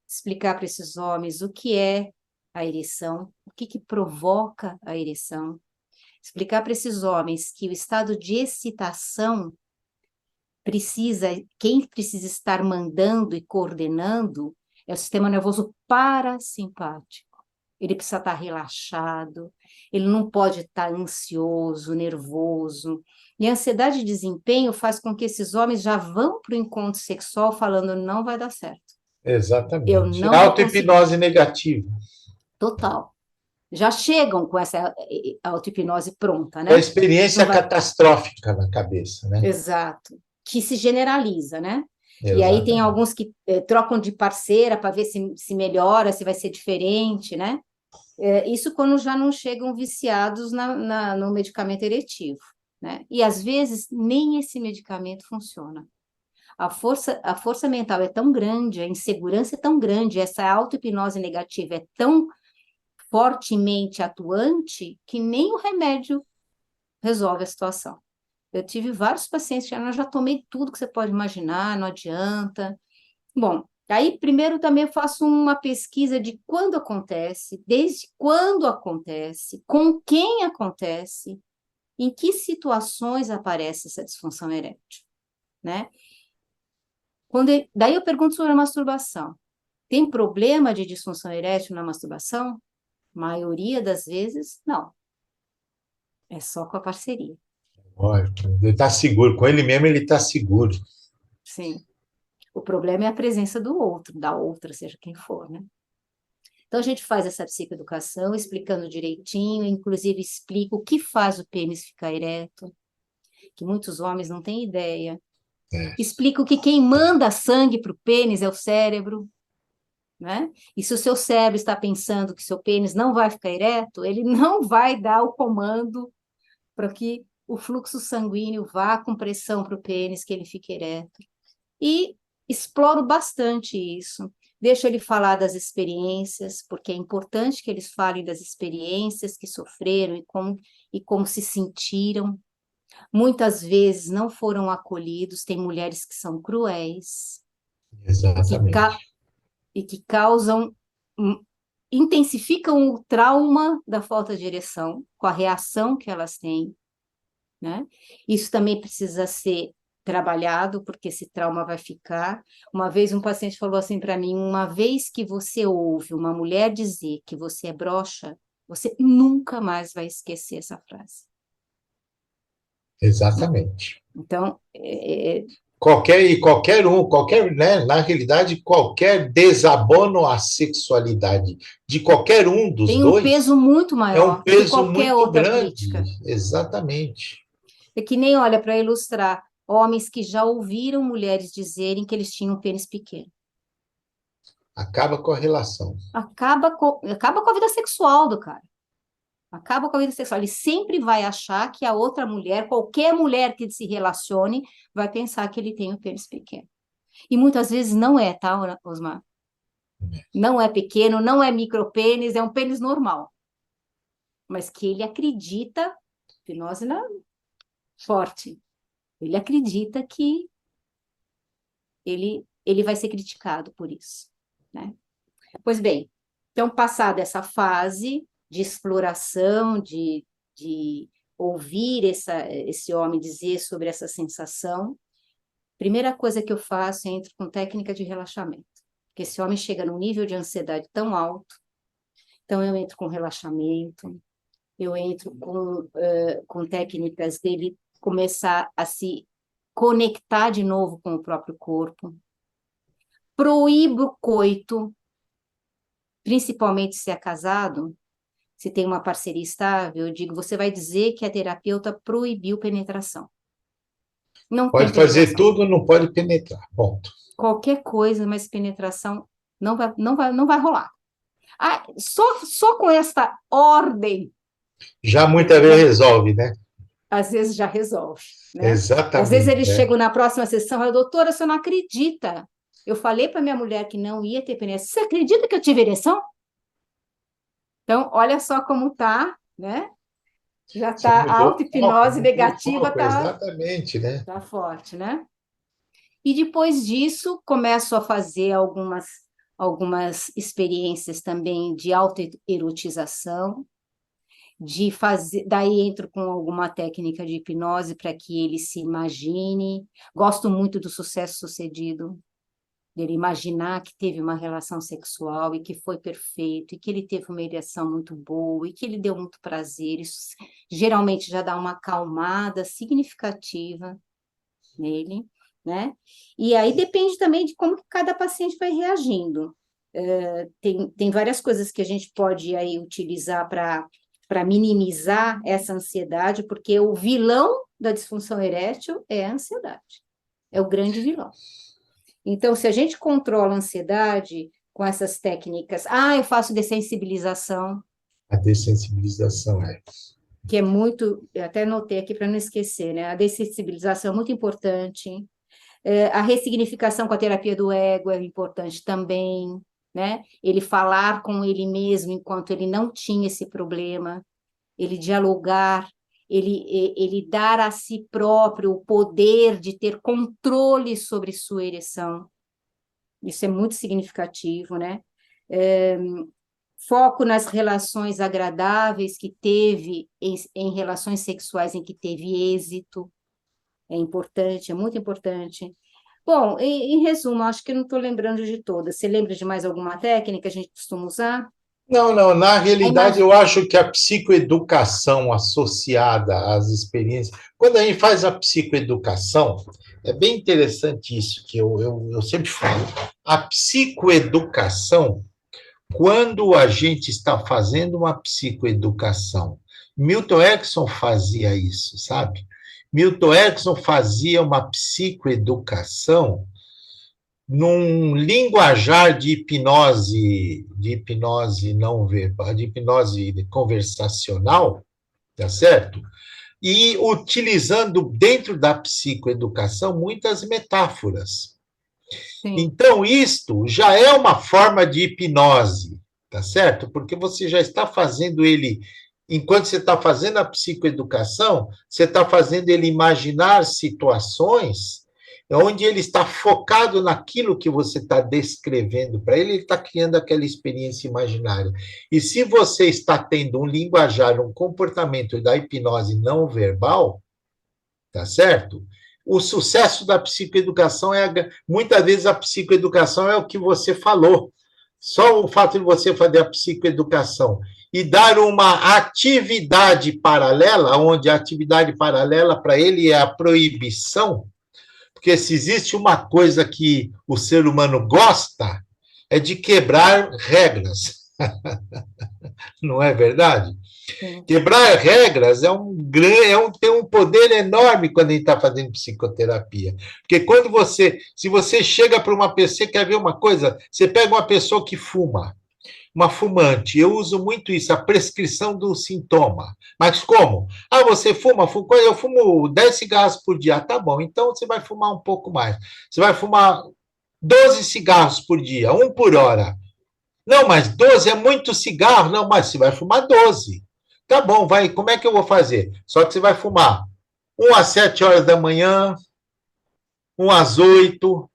Explicar para esses homens o que é a ereção, o que provoca a ereção. Explicar para esses homens que o estado de excitação quem precisa estar mandando e coordenando é o sistema nervoso parasimpático. Ele precisa estar relaxado, ele não pode estar ansioso, nervoso. E a ansiedade de desempenho faz com que esses homens já vão para o encontro sexual falando não vai dar certo. Eu Exatamente. não vou conseguir. Auto-hipnose negativa. Total. Já chegam com essa auto-hipnose pronta, É a né? Não experiência vai. catastrófica na cabeça, né? Exato. Que se generaliza, né? E aí tem Exatamente. alguns que trocam de parceira para ver se melhora, se vai ser diferente, né? Isso quando já não chegam viciados no medicamento eretivo, né? E às vezes nem esse medicamento funciona. A força mental é tão grande, a insegurança é tão grande, essa auto-hipnose negativa é tão fortemente atuante que nem o remédio resolve a situação. Eu tive vários pacientes que eu já tomei tudo que você pode imaginar, não adianta. Bom, aí primeiro também eu faço uma pesquisa de quando acontece, desde quando acontece, com quem acontece, em que situações aparece essa disfunção erétil, né? Daí eu pergunto sobre a masturbação. Tem problema de disfunção erétil na masturbação? Maioria das vezes, não. É só com a parceria. Lógico. Ele está seguro. Com ele mesmo, ele está seguro. Sim. O problema é a presença do outro, da outra, seja quem for, né? Então, a gente faz essa psicoeducação, explicando direitinho, inclusive explica o que faz o pênis ficar ereto, que muitos homens não têm ideia. É, Explica que quem manda sangue para o pênis é o cérebro, né? E se o seu cérebro está pensando que seu pênis não vai ficar ereto, ele não vai dar o comando para que o fluxo sanguíneo vá com pressão para o pênis, que ele fique ereto. E exploro bastante isso. Deixo ele falar das experiências, porque é importante que eles falem das experiências que sofreram e como se sentiram. Muitas vezes não foram acolhidos, tem mulheres que são cruéis e que, exatamente. ca e que causam, intensificam o trauma da falta de ereção, com a reação que elas têm, né? Isso também precisa ser trabalhado, porque esse trauma vai ficar. Uma vez um paciente falou assim para mim, uma vez que você ouve uma mulher dizer que você é broxa, você nunca mais vai esquecer essa frase. Exatamente. Então, Né, na realidade, qualquer desabono à sexualidade de qualquer um dos tem um peso dois muito é um maior do que peso qualquer muito outra grande. crítica. Exatamente. É que nem, olha, para ilustrar, homens que já ouviram mulheres dizerem que eles tinham um pênis pequeno. Acaba com a relação. Acaba com a vida sexual do cara. Acaba com a vida sexual. Ele sempre vai achar que a outra mulher, qualquer mulher que se relacione, vai pensar que ele tem um pênis pequeno. E muitas vezes não é, tá, Osmar? Não é pequeno, não é micropênis, é um pênis normal. Mas que ele acredita, hipnose não, forte, ele acredita que ele vai ser criticado por isso, né? Pois bem, então, passada essa fase de exploração, de ouvir esse homem dizer sobre essa sensação, primeira coisa que eu faço é entro com técnica de relaxamento. Porque esse homem chega num nível de ansiedade tão alto, então eu entro com relaxamento, eu entro com técnicas dele começar a se conectar de novo com o próprio corpo, proíbo o coito, principalmente se é casado, se tem uma parceria estável, eu digo, você vai dizer que a terapeuta proibiu penetração. Não tem Pode fazer penetração. tudo, não pode penetrar. Ponto. Qualquer coisa, mas penetração não vai rolar. Ah, só com esta ordem, Já muitas ele já, vezes resolve, né? às vezes já resolve, né? Às vezes Exatamente. eles chegam na próxima sessão e falam, doutora, você não acredita. Eu falei para minha mulher que não ia ter penetração. Você acredita que eu tive ereção? Então, olha só como tá, né? Já Você tá, a mudou o foco, autohipnose mudou o negativa foco, tá, exatamente, né? tá forte, né? E depois disso, começo a fazer algumas experiências também de autoerotização, de fazer, daí entro com alguma técnica de hipnose para que ele se imagine. Gosto muito do sucesso sucedido, dele imaginar que teve uma relação sexual e que foi perfeito, e que ele teve uma ereção muito boa, e que ele deu muito prazer. Isso geralmente já dá uma acalmada significativa nele, né? E aí depende também de como que cada paciente vai reagindo. Tem várias coisas que a gente pode aí utilizar para minimizar essa ansiedade, porque o vilão da disfunção erétil é a ansiedade, é o grande vilão. Então, se a gente controla a ansiedade com essas técnicas, eu faço dessensibilização, A dessensibilização é. que é muito, eu até anotei aqui para não esquecer, né? A dessensibilização é muito importante. A ressignificação com a terapia do ego é importante também, né? Ele falar com ele mesmo enquanto ele não tinha esse problema, ele dialogar, ele dar a si próprio o poder de ter controle sobre sua ereção. Isso é muito significativo, né? Foco nas relações agradáveis que teve, em relações sexuais em que teve êxito, é importante, é muito importante. Bom, em resumo, acho que não estou lembrando de todas. Você lembra de mais alguma técnica que a gente costuma usar? Não, não, na A realidade imagem. eu acho que a psicoeducação associada às experiências, quando a gente faz a psicoeducação, é bem interessante isso que eu sempre falo. A psicoeducação, quando a gente está fazendo uma psicoeducação, Milton Erickson fazia isso, sabe? Milton Erickson fazia uma psicoeducação num linguajar de hipnose não verbal, de hipnose conversacional, tá certo? E utilizando dentro da psicoeducação muitas metáforas. Sim. Então, isto já é uma forma de hipnose, tá certo? Porque você já está fazendo ele, enquanto você está fazendo a psicoeducação, você está fazendo ele imaginar situações onde ele está focado naquilo que você está descrevendo para ele, ele está criando aquela experiência imaginária. E se você está tendo um linguajar, um comportamento da hipnose não verbal, tá certo? O sucesso da psicoeducação muitas vezes a psicoeducação é o que você falou. Só o fato de você fazer a psicoeducação e dar uma atividade paralela, onde a atividade paralela para ele é a proibição, porque se existe uma coisa que o ser humano gosta, é de quebrar regras. Não é verdade? Sim. Quebrar regras tem um poder enorme quando a gente está fazendo psicoterapia. Porque se você chega para uma pessoa, você quer ver uma coisa? Você pega uma pessoa que fuma, uma fumante. Eu uso muito isso, a prescrição do sintoma. Mas como? Você fuma? Eu fumo 10 cigarros por dia. Tá bom, então você vai fumar um pouco mais. Você vai fumar 12 cigarros por dia, um por hora. Não, mas 12 é muito cigarro. Não, mas você vai fumar 12. Tá bom, vai. Como é que eu vou fazer? Só que você vai fumar um às 7 horas da manhã, um às 8,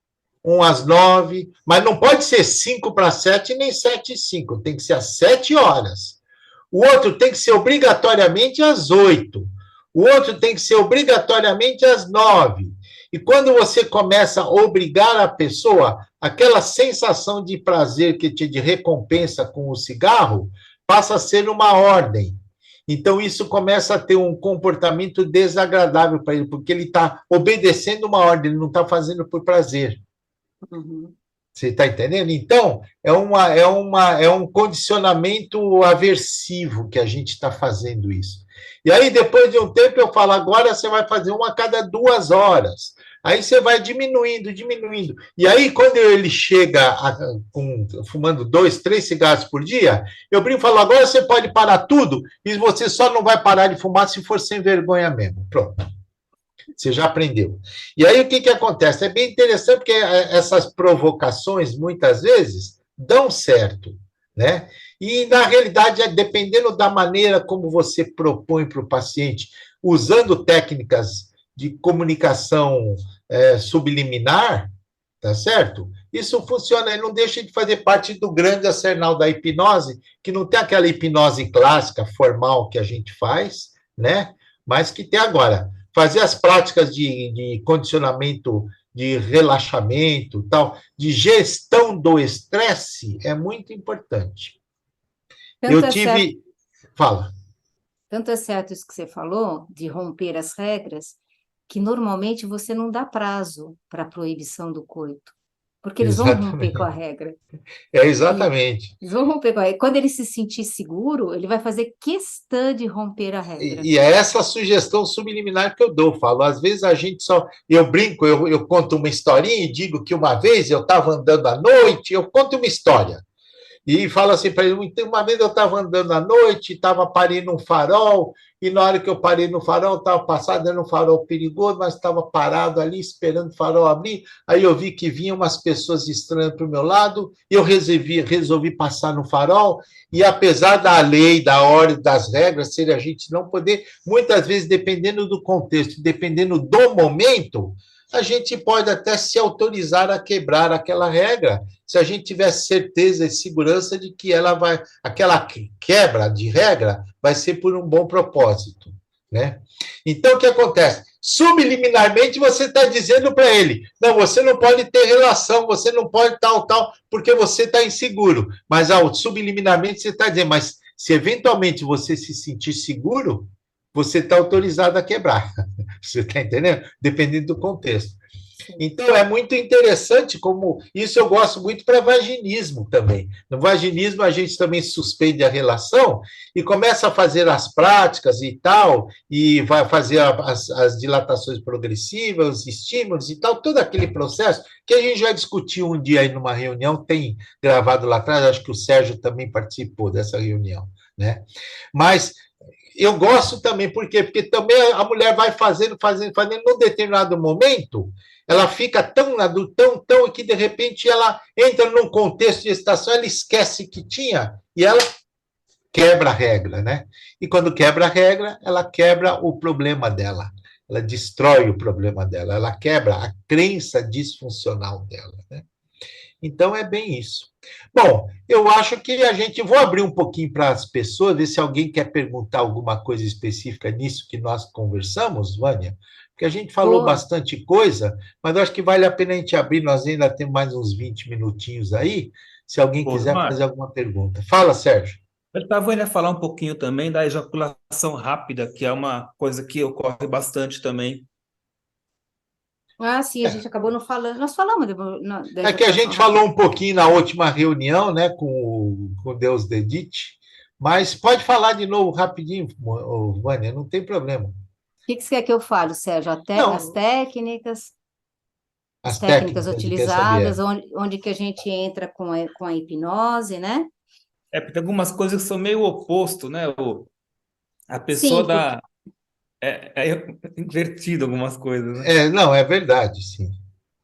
um às 9, mas não pode ser 5 para 7 nem 7 e 5. Tem que ser às 7 horas. O outro tem que ser obrigatoriamente às 8. O outro tem que ser obrigatoriamente às 9. E quando você começa a obrigar a pessoa, aquela sensação de prazer de recompensa com o cigarro passa a ser uma ordem. Então, isso começa a ter um comportamento desagradável para ele, porque ele está obedecendo uma ordem, ele não está fazendo por prazer. Uhum. Você está entendendo? Então, é um condicionamento aversivo que a gente está fazendo isso. E aí, depois de um tempo, eu falo, agora você vai fazer uma a cada 2 horas. Aí você vai diminuindo, diminuindo. E aí, quando ele chega fumando 2, 3 cigarros por dia, eu brinco e falo, agora você pode parar tudo, e você só não vai parar de fumar se for sem vergonha mesmo. Pronto. Você já aprendeu. E aí o que, que acontece? É bem interessante porque essas provocações, muitas vezes, dão certo, né? E, na realidade, dependendo da maneira como você propõe para o paciente, usando técnicas de comunicação subliminar, tá certo? Isso funciona, ele não deixa de fazer parte do grande arsenal da hipnose, que não tem aquela hipnose clássica, formal que a gente faz, né? Mas que tem agora. Fazer as práticas de condicionamento, de relaxamento, tal, de gestão do estresse é muito importante. Tanto Eu é certo, tive. Fala. tanto é certo isso que você falou, de romper as regras, que normalmente você não dá prazo para a proibição do coito, porque eles vão romper com a Exatamente. regra. É E exatamente. eles vão romper com a regra. Quando ele se sentir seguro, ele vai fazer questão de romper a regra. E é essa sugestão subliminar que eu dou. Falo, às vezes a gente só. Eu brinco, eu conto uma historinha e digo que uma vez eu estava andando à noite, eu conto uma história. E fala assim para ele: uma vez eu estava andando à noite, estava parei num farol, e na hora que eu parei no farol, estava passado, era um farol perigoso, mas estava parado ali, esperando o farol abrir. Aí eu vi que vinham umas pessoas estranhas para o meu lado, e eu resolvi passar no farol, e apesar da lei, da ordem, das regras, ser a gente não poder, muitas vezes, dependendo do contexto, dependendo do momento, a gente pode até se autorizar a quebrar aquela regra, se a gente tiver certeza e segurança de que aquela quebra de regra vai ser por um bom propósito, né? Então, o que acontece? Subliminarmente, você está dizendo para ele, não, você não pode ter relação, você não pode tal, porque você está inseguro. Mas subliminarmente você está dizendo, mas se eventualmente você se sentir seguro, você está autorizado a quebrar. Você está entendendo? Dependendo do contexto. Sim. Então, é muito interessante como isso eu gosto muito para vaginismo também. No vaginismo, a gente também suspende a relação e começa a fazer as práticas e tal, e vai fazer as dilatações progressivas, os estímulos e tal, todo aquele processo que a gente já discutiu um dia aí numa reunião, tem gravado lá atrás, acho que o Sérgio também participou dessa reunião, né? Mas eu gosto também, por quê? Porque também a mulher vai fazendo, num determinado momento, ela fica tão adulta, tão, que de repente ela entra num contexto de estação, ela esquece que tinha, e ela quebra a regra, né? E quando quebra a regra, ela quebra o problema dela, ela destrói o problema dela, ela quebra a crença disfuncional dela, né? Então é bem isso. Bom, eu acho que a gente vou abrir um pouquinho para as pessoas, ver se alguém quer perguntar alguma coisa específica nisso que nós conversamos, Vânia, porque a gente falou Boa. bastante coisa, mas eu acho que vale a pena a gente abrir, nós ainda temos mais uns 20 minutinhos aí, se alguém Ô, quiser fazer Osmar, alguma pergunta. Fala, Sérgio. eu estava indo falar um pouquinho também da ejaculação rápida, que é uma coisa que ocorre bastante também. Ah, sim, a gente acabou não falando. Nós falamos da É que a ejaculação gente falou rápida. um pouquinho na última reunião, né, com o Deus Dedite, mas pode falar de novo rapidinho, Vânia, não tem problema. O que que você quer que eu fale, Sérgio? Até Não, as as técnicas técnicas de quer utilizadas, saber. onde que a gente entra com a hipnose, né? É porque tem algumas coisas que são meio oposto, né? A pessoa Sim, porque dá. É invertido algumas coisas, né? Não, é verdade, sim.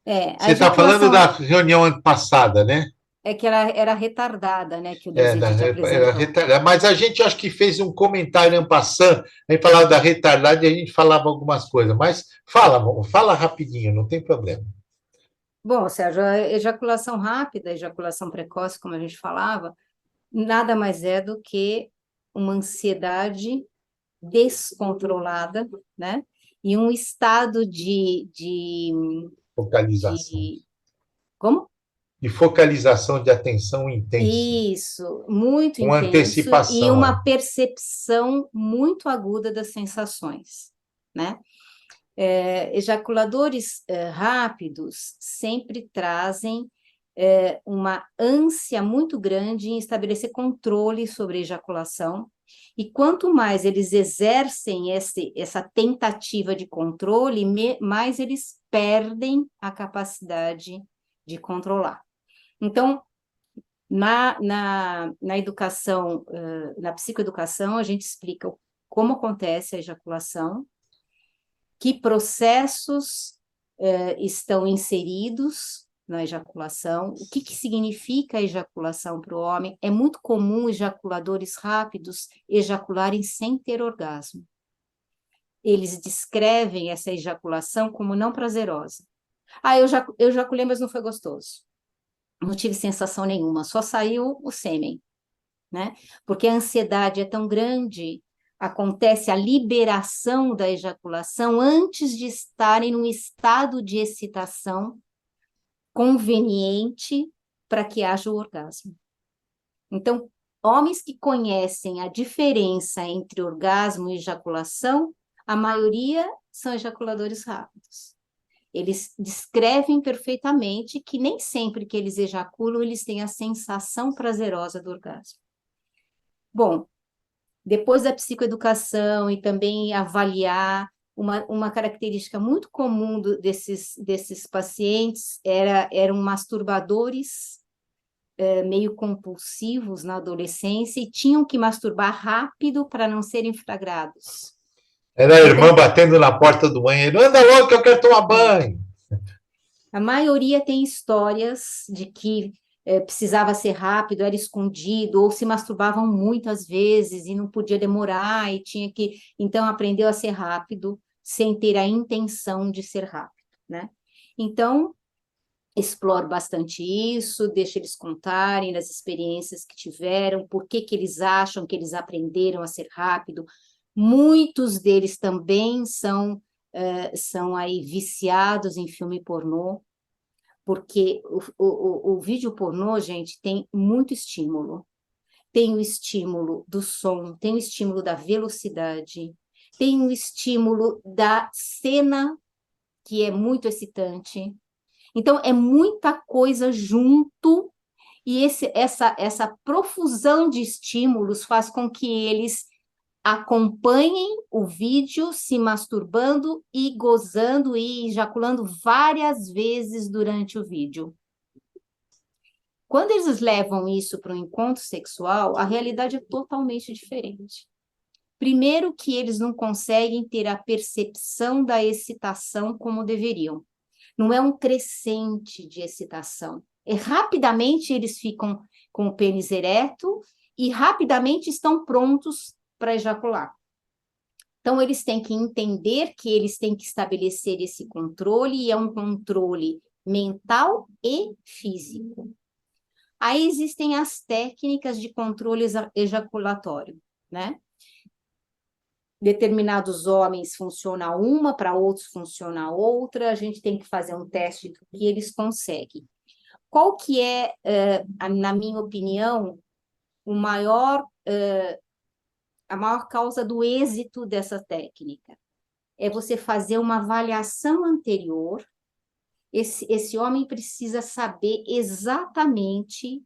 a Você está falando da ejaculação reunião passada, né? é que ela era retardada, né? Que o É, Desedite era apresentou. retardada. Mas a gente acho que fez um comentário em passant, a gente falava da retardada e a gente falava algumas coisas. Mas fala rapidinho, não tem problema. Bom, Sérgio, a ejaculação rápida, a ejaculação precoce, como a gente falava, nada mais é do que uma ansiedade descontrolada, né? E um estado Focalização. de como? De focalização de atenção intensa, Isso, muito com intenso e antecipação. uma percepção muito aguda das sensações, né? Ejaculadores rápidos sempre trazem uma ânsia muito grande em estabelecer controle sobre a ejaculação, e quanto mais eles exercem essa tentativa de controle, mais eles perdem a capacidade de controlar. Então, na educação, na psicoeducação, a gente explica como acontece a ejaculação, que processos estão inseridos na ejaculação, o que significa a ejaculação para o homem. É muito comum ejaculadores rápidos ejacularem sem ter orgasmo. Eles descrevem essa ejaculação como não prazerosa. Eu ejaculei, mas não foi gostoso. Não tive sensação nenhuma, só saiu o sêmen, né? Porque a ansiedade é tão grande, acontece a liberação da ejaculação antes de estarem num estado de excitação conveniente para que haja o orgasmo. Então, homens que conhecem a diferença entre orgasmo e ejaculação, a maioria são ejaculadores rápidos. Eles descrevem perfeitamente que nem sempre que eles ejaculam, eles têm a sensação prazerosa do orgasmo. Bom, depois da psicoeducação e também avaliar, uma característica muito comum desses pacientes eram masturbadores meio compulsivos na adolescência e tinham que masturbar rápido para não serem flagrados. Era a irmã batendo na porta do banheiro. Anda logo que eu quero tomar banho. A maioria tem histórias de que precisava ser rápido, era escondido, ou se masturbavam muitas vezes e não podia demorar, e tinha que... Então, aprendeu a ser rápido, sem ter a intenção de ser rápido, né? Então, exploro bastante isso, deixo eles contarem das experiências que tiveram, por que eles acham que eles aprenderam a ser rápido. Muitos deles também são aí viciados em filme pornô, porque o vídeo pornô, gente, tem muito estímulo. Tem o estímulo do som, tem o estímulo da velocidade, tem o estímulo da cena, que é muito excitante. Então, é muita coisa junto, e essa profusão de estímulos faz com que eles acompanhem o vídeo se masturbando e gozando e ejaculando várias vezes durante o vídeo. Quando eles levam isso para um encontro sexual, a realidade é totalmente diferente. Primeiro que eles não conseguem ter a percepção da excitação como deveriam. Não é um crescente de excitação. Rapidamente eles ficam com o pênis ereto e rapidamente estão prontos para ejacular. Então, eles têm que entender que eles têm que estabelecer esse controle, e é um controle mental e físico. Aí existem as técnicas de controle ejaculatório, né? Determinados homens funciona uma, para outros funciona outra, a gente tem que fazer um teste do que eles conseguem. Qual que é, na minha opinião, a maior causa do êxito dessa técnica? É você fazer uma avaliação anterior. Esse homem precisa saber exatamente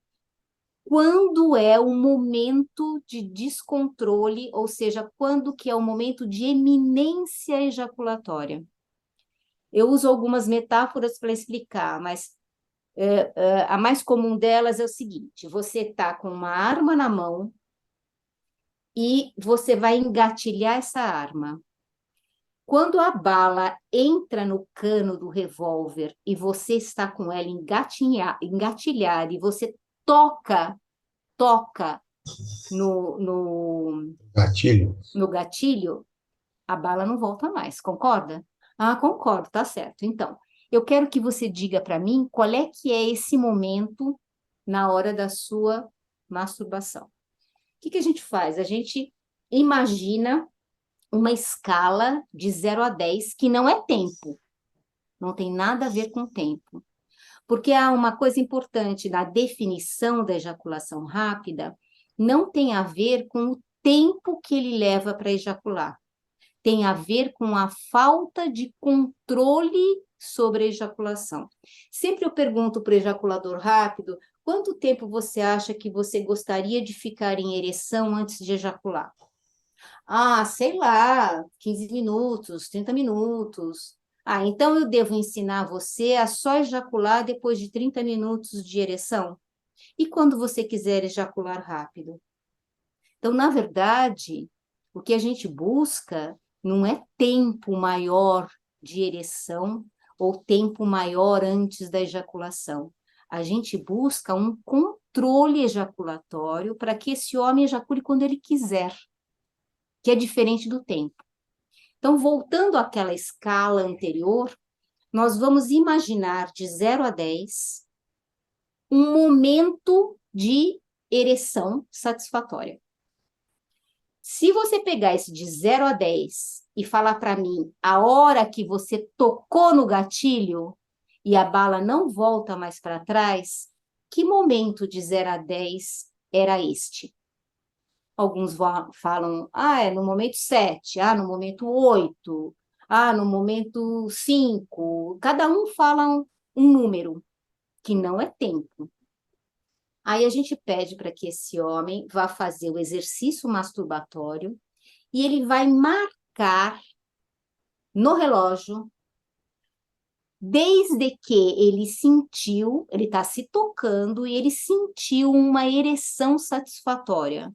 quando é o momento de descontrole, ou seja, quando que é o momento de eminência ejaculatória. Eu uso algumas metáforas para explicar, mas a mais comum delas é o seguinte: você está com uma arma na mão e você vai engatilhar essa arma. Quando a bala entra no cano do revólver e você está com ela engatilhada e você toca no gatilho, a bala não volta mais, concorda? Ah, concordo, tá certo. Então, eu quero que você diga para mim qual é que é esse momento na hora da sua masturbação. O que a gente faz? A gente imagina uma escala de 0 a 10, que não é tempo, não tem nada a ver com tempo. Porque há uma coisa importante na definição da ejaculação rápida, não tem a ver com o tempo que ele leva para ejacular. Tem a ver com a falta de controle sobre a ejaculação. Sempre eu pergunto para o ejaculador rápido, quanto tempo você acha que você gostaria de ficar em ereção antes de ejacular? Ah, sei lá, 15 minutos, 30 minutos. Ah, então eu devo ensinar você a só ejacular depois de 30 minutos de ereção? E quando você quiser ejacular rápido? Então, na verdade, o que a gente busca não é tempo maior de ereção ou tempo maior antes da ejaculação. A gente busca um controle ejaculatório para que esse homem ejacule quando ele quiser, que é diferente do tempo. Então, voltando àquela escala anterior, nós vamos imaginar de 0 a 10 um momento de ereção satisfatória. Se você pegar esse de 0 a 10 e falar para mim a hora que você tocou no gatilho e a bala não volta mais para trás, que momento de 0 a 10 era este? Alguns falam, é no momento 7, no momento 8, no momento 5. Cada um fala um número, que não é tempo. Aí a gente pede para que esse homem vá fazer o exercício masturbatório e ele vai marcar no relógio, desde que ele sentiu, ele está se tocando e ele sentiu uma ereção satisfatória,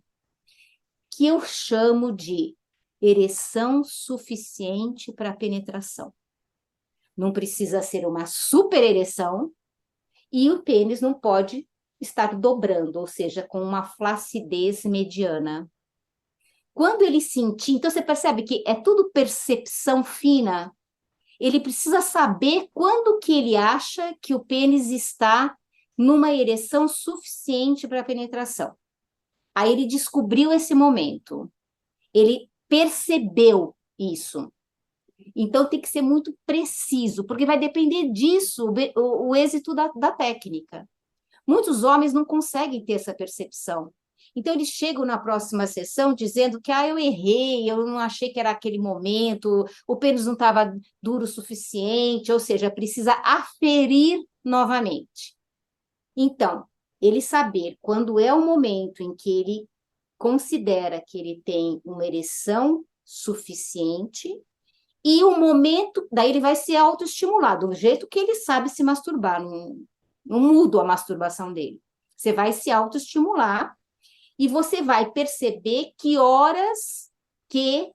que eu chamo de ereção suficiente para penetração. Não precisa ser uma super ereção e o pênis não pode estar dobrando, ou seja, com uma flacidez mediana. Quando ele sentir, então você percebe que é tudo percepção fina. Ele precisa saber quando que ele acha que o pênis está numa ereção suficiente para penetração. Aí ele descobriu esse momento. Ele percebeu isso. Então tem que ser muito preciso, porque vai depender disso o êxito da técnica. Muitos homens não conseguem ter essa percepção. Então, eles chegam na próxima sessão dizendo que eu errei, eu não achei que era aquele momento, o pênis não estava duro o suficiente, ou seja, precisa aferir novamente. Então, ele saber quando é o momento em que ele considera que ele tem uma ereção suficiente e o momento, daí ele vai se autoestimular, do jeito que ele sabe se masturbar, não muda a masturbação dele. Você vai se autoestimular e você vai perceber que horas que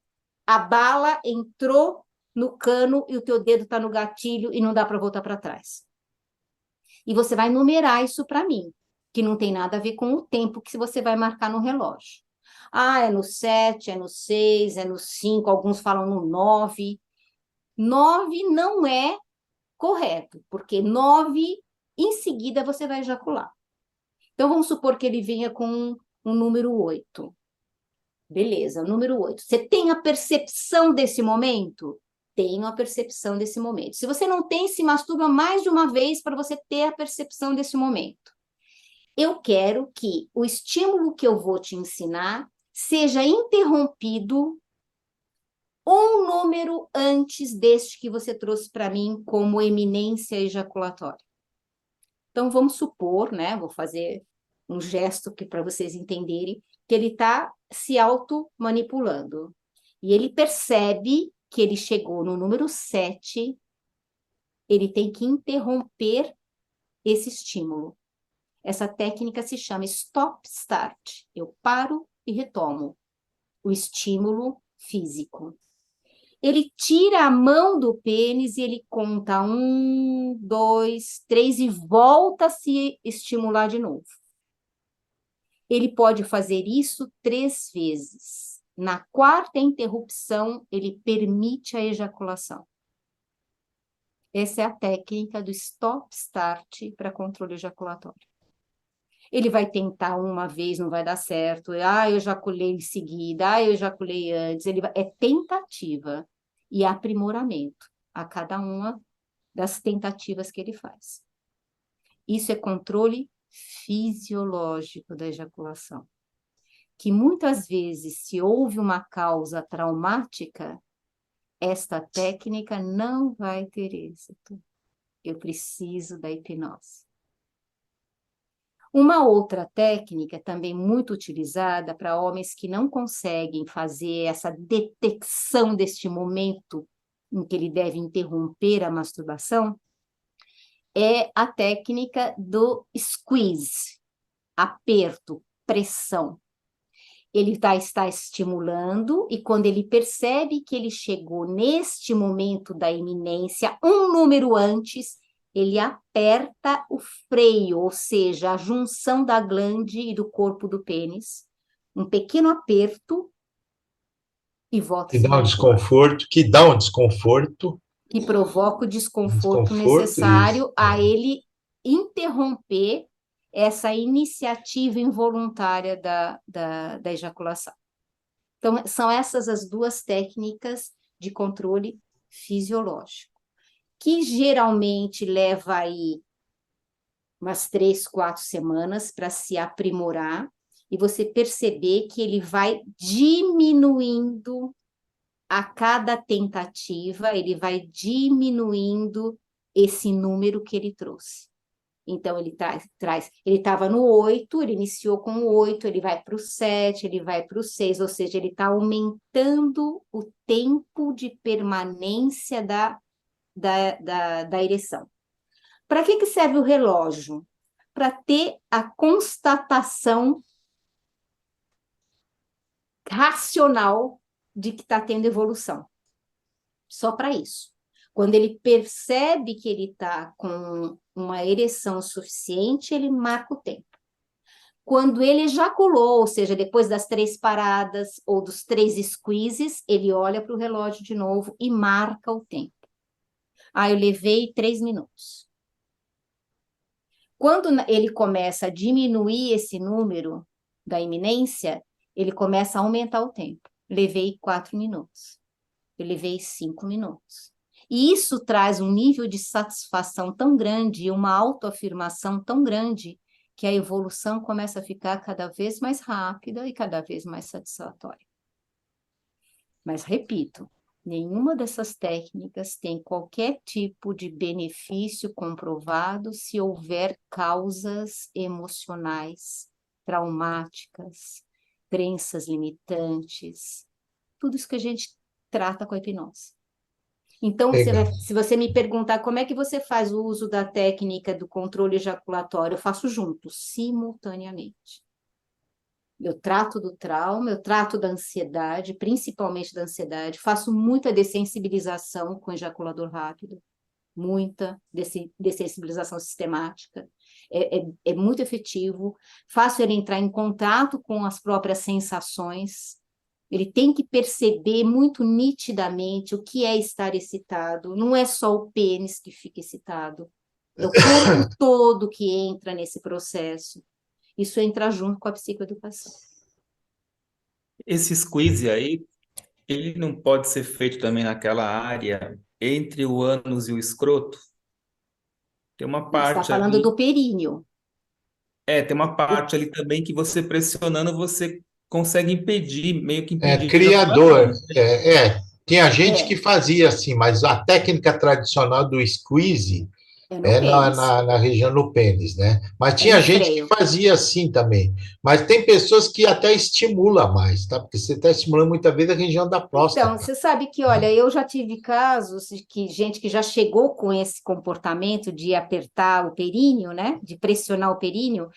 a bala entrou no cano e o teu dedo está no gatilho e não dá para voltar para trás. E você vai numerar isso para mim, que não tem nada a ver com o tempo que você vai marcar no relógio. É no 7, é no 6, é no 5, alguns falam no 9. 9 não é correto, porque 9, em seguida, você vai ejacular. Então, vamos supor que ele venha com um número 8. Beleza, número 8. Você tem a percepção desse momento? Tenho a percepção desse momento. Se você não tem, se masturba mais de uma vez para você ter a percepção desse momento. Eu quero que o estímulo que eu vou te ensinar seja interrompido um número antes deste que você trouxe para mim como eminência ejaculatória. Então, vamos supor, né? Vou fazer um gesto para vocês entenderem, que ele está se auto-manipulando. E ele percebe que ele chegou no número 7, ele tem que interromper esse estímulo. Essa técnica se chama stop-start. Eu paro e retomo o estímulo físico. Ele tira a mão do pênis e ele conta 1, 2, 3 e volta a se estimular de novo. Ele pode fazer isso 3 vezes. Na 4ª interrupção, ele permite a ejaculação. Essa é a técnica do stop-start para controle ejaculatório. Ele vai tentar uma vez, não vai dar certo. Eu ejaculei em seguida. Eu ejaculei antes. É tentativa e aprimoramento a cada uma das tentativas que ele faz. Isso é controle fisiológico da ejaculação. Que muitas vezes, se houve uma causa traumática, esta técnica não vai ter êxito. Eu preciso da hipnose. Uma outra técnica também muito utilizada para homens que não conseguem fazer essa detecção deste momento em que ele deve interromper a masturbação é a técnica do squeeze, aperto, pressão. Ele está estimulando e quando ele percebe que ele chegou neste momento da iminência, um número antes, ele aperta o freio, ou seja, a junção da glande e do corpo do pênis, um pequeno aperto e volta Que a se dá um masturbar. desconforto, que dá um desconforto. Que provoca o desconforto Desconforto, necessário isso. a ele interromper essa iniciativa involuntária da ejaculação. Então, são essas as duas técnicas de controle fisiológico, que geralmente leva aí umas 3, 4 semanas para se aprimorar e você perceber que ele vai diminuindo a cada tentativa, ele vai diminuindo esse número que ele trouxe. Então, ele ele estava no 8, ele iniciou com o 8, ele vai para o 7, ele vai para o 6, ou seja, ele está aumentando o tempo de permanência da ereção. Para que serve o relógio? Para ter a constatação racional de que está tendo evolução. Só para isso. Quando ele percebe que ele está com uma ereção suficiente, ele marca o tempo. Quando ele ejaculou, ou seja, depois das 3 paradas ou dos 3 squeezes, ele olha para o relógio de novo e marca o tempo. Eu levei 3 minutos. Quando ele começa a diminuir esse número da iminência, ele começa a aumentar o tempo. Levei 4 minutos. Eu levei 5 minutos. E isso traz um nível de satisfação tão grande e uma autoafirmação tão grande que a evolução começa a ficar cada vez mais rápida e cada vez mais satisfatória. Mas, repito, nenhuma dessas técnicas tem qualquer tipo de benefício comprovado se houver causas emocionais, traumáticas, crenças limitantes, tudo isso que a gente trata com a hipnose. Então, se você me perguntar como é que você faz o uso da técnica do controle ejaculatório, eu faço junto, simultaneamente. Eu trato do trauma, eu trato da ansiedade, principalmente da ansiedade, faço muita dessensibilização com ejaculador rápido, muita dessensibilização sistemática, é muito efetivo, faço ele entrar em contato com as próprias sensações. Ele tem que perceber muito nitidamente o que é estar excitado. Não é só o pênis que fica excitado, é o corpo todo que entra nesse processo. Isso entra junto com a psicoeducação. Esse squeeze aí, ele não pode ser feito também naquela área entre o ânus e o escroto? Tem uma Você está parte falando ali. do períneo. Tem uma parte ali também que você pressionando, você consegue impedir, meio que É impedir a criador. ejaculação. Tinha gente que É, fazia assim, mas a técnica tradicional do squeeze é no é pênis, na região do pênis, né? Mas é no tinha gente que freio. fazia assim também. Mas tem pessoas que até estimula mais, tá? Porque você está estimulando muitas vezes a região da Então, próstata. você sabe que, olha, eu já tive casos de que gente que já chegou com esse comportamento de apertar o períneo, né? De pressionar o períneo,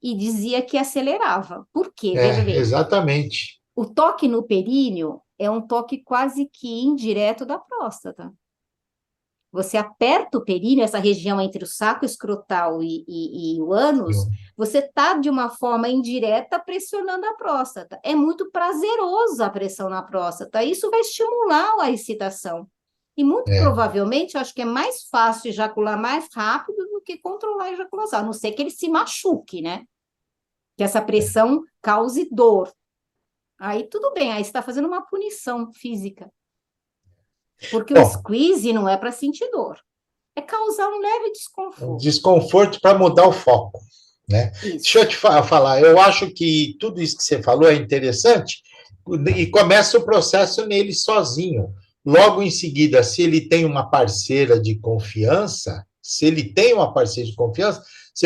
e dizia que acelerava. Por quê? Veja bem, Exatamente. o toque no períneo é um toque quase que indireto da próstata. Você aperta o períneo, essa região entre o saco escrotal e o ânus, você está, de uma forma indireta, pressionando a próstata. É muito prazerosa a pressão na próstata. Isso vai estimular a excitação. E muito É, provavelmente, eu acho que é mais fácil ejacular mais rápido do que controlar a ejaculação, a não ser que ele se machuque, né? Que essa pressão cause dor. Aí tudo bem, aí você está fazendo uma punição física. Porque o bom, squeeze não é para sentir dor. É causar um leve um desconforto. desconforto para mudar o foco, né? Deixa eu Isso. te falar, eu acho que tudo isso que você falou é interessante e começa o processo nele sozinho. Logo em seguida, se ele tem uma parceira de confiança, você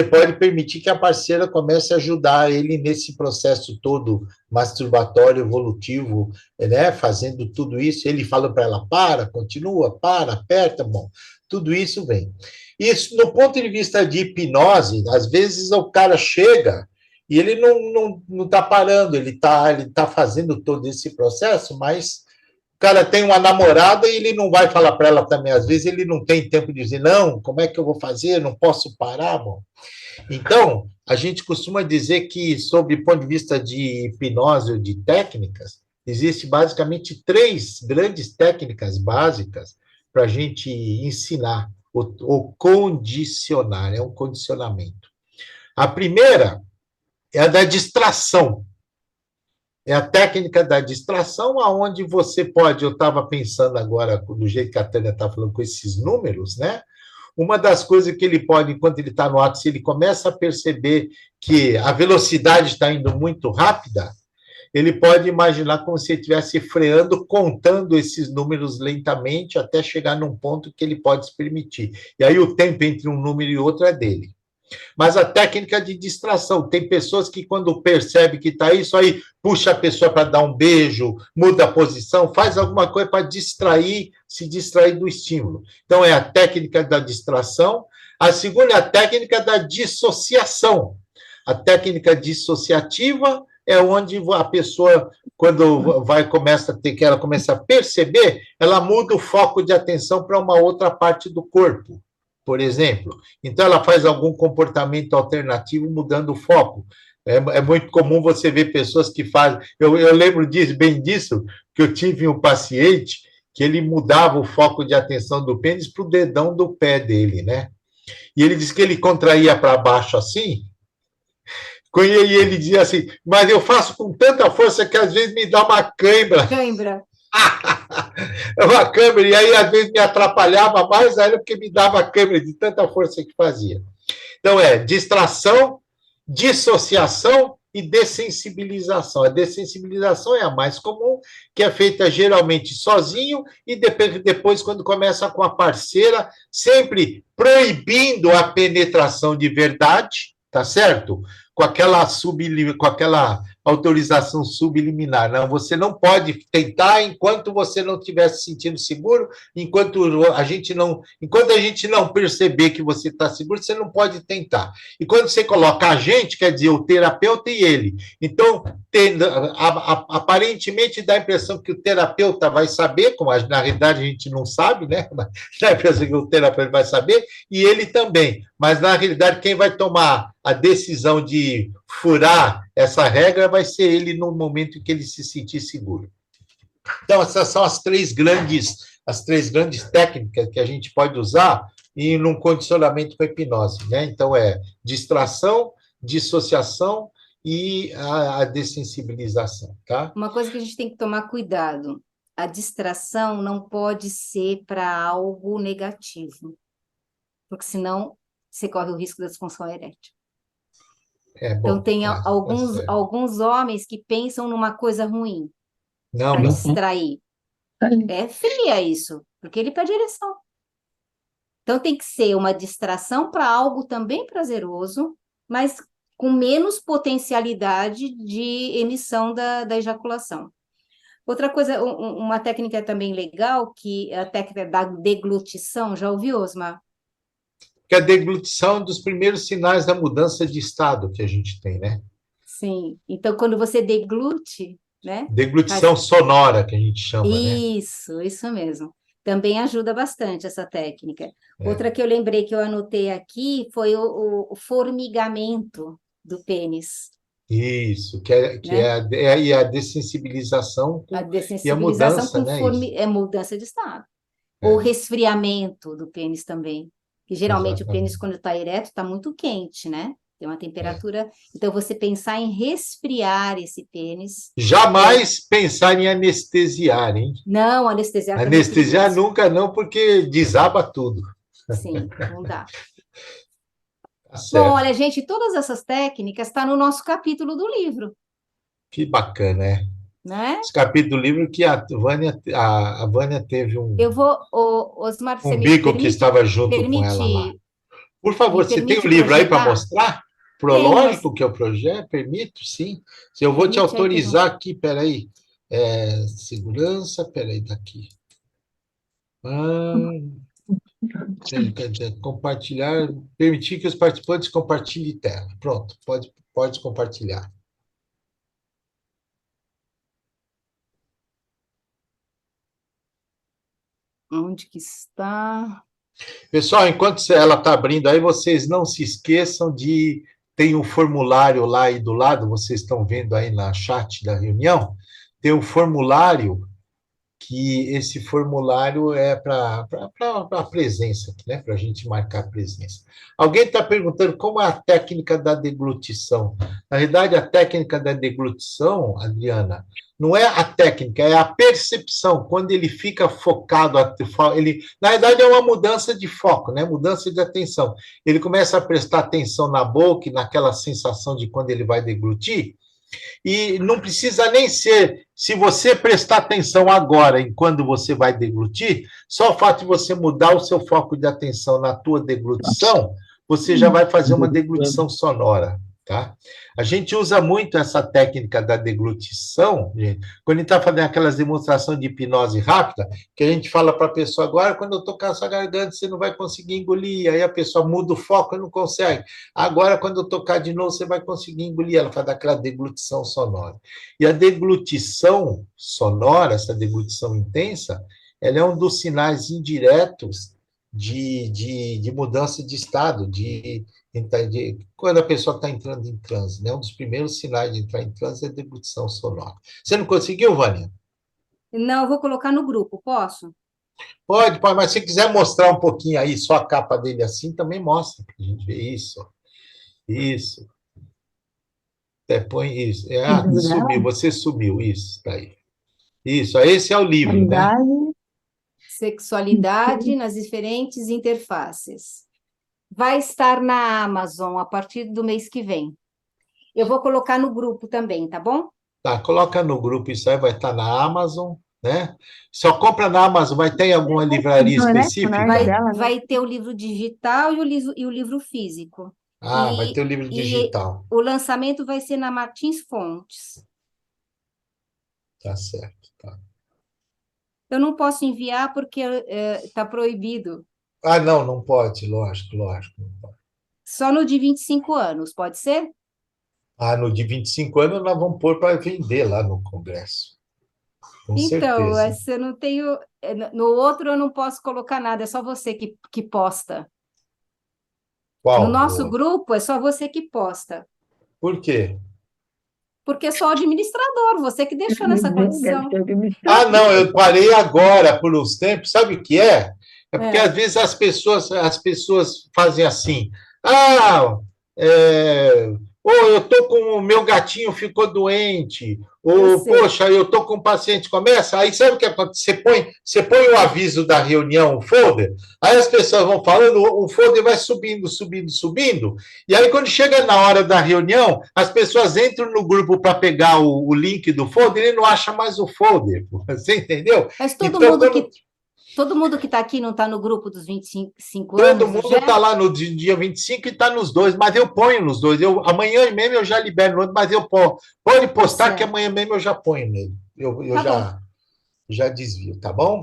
pode permitir que a parceira comece a ajudar ele nesse processo todo masturbatório, evolutivo, né? Fazendo tudo isso. Ele fala para ela, para, continua, para, aperta, bom, tudo isso vem. Isso, no ponto de vista de hipnose, às vezes o cara chega e ele não está parando, ele tá fazendo todo esse processo, mas o cara tem uma namorada e ele não vai falar para ela também. Às vezes ele não tem tempo de dizer, não, como é que eu vou fazer? Não posso parar, bom. Então, a gente costuma dizer que, sob o ponto de vista de hipnose ou de técnicas, existe basicamente 3 grandes técnicas básicas para a gente ensinar, ou condicionar, é um condicionamento. A primeira é a da distração. É a técnica da distração, aonde você pode, eu estava pensando agora, do jeito que a Tânia está falando com esses números, né? Uma das coisas que ele pode, enquanto ele está no ato, se ele começa a perceber que a velocidade está indo muito rápida, ele pode imaginar como se ele estivesse freando, contando esses números lentamente, até chegar num ponto que ele pode se permitir. E aí o tempo entre um número e outro é dele. Mas a técnica de distração, tem pessoas que quando percebe que está isso aí, puxa a pessoa para dar um beijo, muda a posição, faz alguma coisa para distrair, se distrair do estímulo. Então é a técnica da distração. A segunda é a técnica da dissociação. A técnica dissociativa é onde a pessoa, quando ela começa a perceber, ela muda o foco de atenção para uma outra parte do corpo, por exemplo. Então, ela faz algum comportamento alternativo mudando o foco. É muito comum você ver pessoas que fazem... Eu lembro bem disso, que eu tive um paciente que ele mudava o foco de atenção do pênis para o dedão do pé dele, né? E ele disse que ele contraía para baixo assim, e ele dizia assim, mas eu faço com tanta força que às vezes me dá uma cãibra. Cãibra. É uma câmera, e aí às vezes me atrapalhava mais ainda porque me dava câmera de tanta força que fazia. Então é distração, dissociação e dessensibilização. A dessensibilização é a mais comum, que é feita geralmente sozinho e depois quando começa com a parceira, sempre proibindo a penetração de verdade, tá certo? Com aquela autorização subliminar. Não, você não pode tentar enquanto você não estiver se sentindo seguro, enquanto a gente não perceber que você está seguro, você não pode tentar. E quando você coloca a gente, quer dizer, o terapeuta e ele. Então, aparentemente dá a impressão que o terapeuta vai saber, como na realidade a gente não sabe, né? Dá a impressão que o terapeuta vai saber, e ele também. Mas, na realidade, quem vai tomar a decisão de furar essa regra vai ser ele no momento em que ele se sentir seguro. Então, essas são as três grandes técnicas que a gente pode usar num condicionamento com a hipnose, né? Então, é distração, dissociação e a dessensibilização, tá? Uma coisa que a gente tem que tomar cuidado, a distração não pode ser para algo negativo, porque senão você corre o risco da disfunção erétil. Então, tem alguns homens que pensam numa coisa ruim para distrair. É fria isso, porque ele perde a ereção. Então, tem que ser uma distração para algo também prazeroso, mas com menos potencialidade de emissão da ejaculação. Outra coisa, uma técnica também legal, que é a técnica da deglutição, já ouviu, Osmar? Que a deglutição é um dos primeiros sinais da mudança de estado que a gente tem, né? Sim. Então, quando você deglute, né? Deglutição sonora, que a gente chama, né? Isso mesmo. Também ajuda bastante essa técnica. Outra que eu lembrei que eu anotei aqui foi o formigamento do pênis. Isso, é a dessensibilização e a mudança, né? É mudança de estado. Ou resfriamento do pênis também. Que geralmente o pênis, quando está ereto, está muito quente, né? Tem uma temperatura. Então, você pensar em resfriar esse pênis. Jamais pensar em anestesiar, hein? Não, anestesiar também. Anestesiar nunca não, porque desaba tudo. Sim, não dá. Tá certo. Bom, olha, gente, todas essas técnicas estão no nosso capítulo do livro. Que bacana, é? né? Esse capítulo do livro que a Vânia teve Eu vou, Osmar, você um me bico que estava junto com ela lá. permite, Por me favor, você tem o permite livro aí para projetar? mostrar? Tenho, mas Prológico que eu projeto? Permito, sim. Se eu vou te permite aí que eu vou. autorizar aqui, peraí. Segurança, peraí, daqui. Ah, compartilhar, permitir que os participantes compartilhem tela. Pronto, pode compartilhar. Onde que está? Pessoal, enquanto ela está abrindo aí, vocês não se esqueçam de. Tem um formulário lá aí do lado, vocês estão vendo aí na chat da reunião. Tem um formulário que esse formulário é para a presença, né? Para a gente marcar a presença. Alguém está perguntando como é a técnica da deglutição. Na realidade, a técnica da deglutição, Adriana, não é a técnica, é a percepção. Quando ele fica focado, ele, na verdade, é uma mudança de foco, né? Mudança de atenção. Ele começa a prestar atenção na boca e naquela sensação de quando ele vai deglutir, e não precisa nem ser, se você prestar atenção agora em quando você vai deglutir, só o fato de você mudar o seu foco de atenção na tua deglutição, você já vai fazer uma deglutição sonora. Tá? A gente usa muito essa técnica da deglutição, gente, quando a gente está fazendo aquelas demonstrações de hipnose rápida, que a gente fala para a pessoa, agora, quando eu tocar a sua garganta, você não vai conseguir engolir, aí a pessoa muda o foco e não consegue. Agora, quando eu tocar de novo, você vai conseguir engolir. Ela faz aquela deglutição sonora. E a deglutição sonora, essa deglutição intensa, ela é um dos sinais indiretos de mudança de estado, quando a pessoa está entrando em transe. Né? Um dos primeiros sinais de entrar em transe é a deglutição sonora. Você não conseguiu, Vânia? Não, eu vou colocar no grupo, posso? Pode, mas se quiser mostrar um pouquinho aí, só a capa dele assim, também mostra, para a gente ver isso. Isso. Põe isso. Sumiu, você sumiu, isso, tá aí. Isso, esse é o livro, né? Sexualidade nas diferentes interfaces. Vai estar na Amazon a partir do mês que vem. Eu vou colocar no grupo também, tá bom? Tá, coloca no grupo, isso aí vai estar na Amazon, né? Só compra na Amazon, vai ter alguma livraria específica? Vai ter o livro digital e o livro físico. Ah, vai ter o livro E digital. o lançamento vai ser na Martins Fontes. Tá certo, tá. Eu não posso enviar porque está proibido. Ah, não, não pode, lógico, lógico. Não pode. Só no de 25 anos, pode ser? Ah, no de 25 anos nós vamos pôr para vender lá no Congresso. Com Então, certeza. essa eu não tenho. No outro eu não posso colocar nada, é só você que posta. No Qual? nosso grupo é só você que posta. Por quê? Porque eu sou administrador, você que deixou nessa condição. Ah, não, eu parei agora por uns tempos. Sabe o que é? É porque É, às vezes as pessoas fazem assim. Ah, é, ou eu tô com o meu gatinho ficou doente, eu ou sei. poxa, eu tô com um paciente começa. Aí sabe o que acontece? Você põe o aviso da reunião, o folder. Aí as pessoas vão falando, o folder vai subindo, subindo, subindo. E aí quando chega na hora da reunião, as pessoas entram no grupo para pegar o link do folder e não acha mais o folder. Você entendeu? Mas Então, quando todo mundo que está aqui não está no grupo dos 25 todo anos do mundo está GE? lá no dia 25 e está nos dois, mas eu ponho nos dois. Amanhã mesmo eu já libero no outro, mas eu pode Tá postar que certo. amanhã mesmo eu já ponho nele. Eu Tá bom, já desvio, tá bom?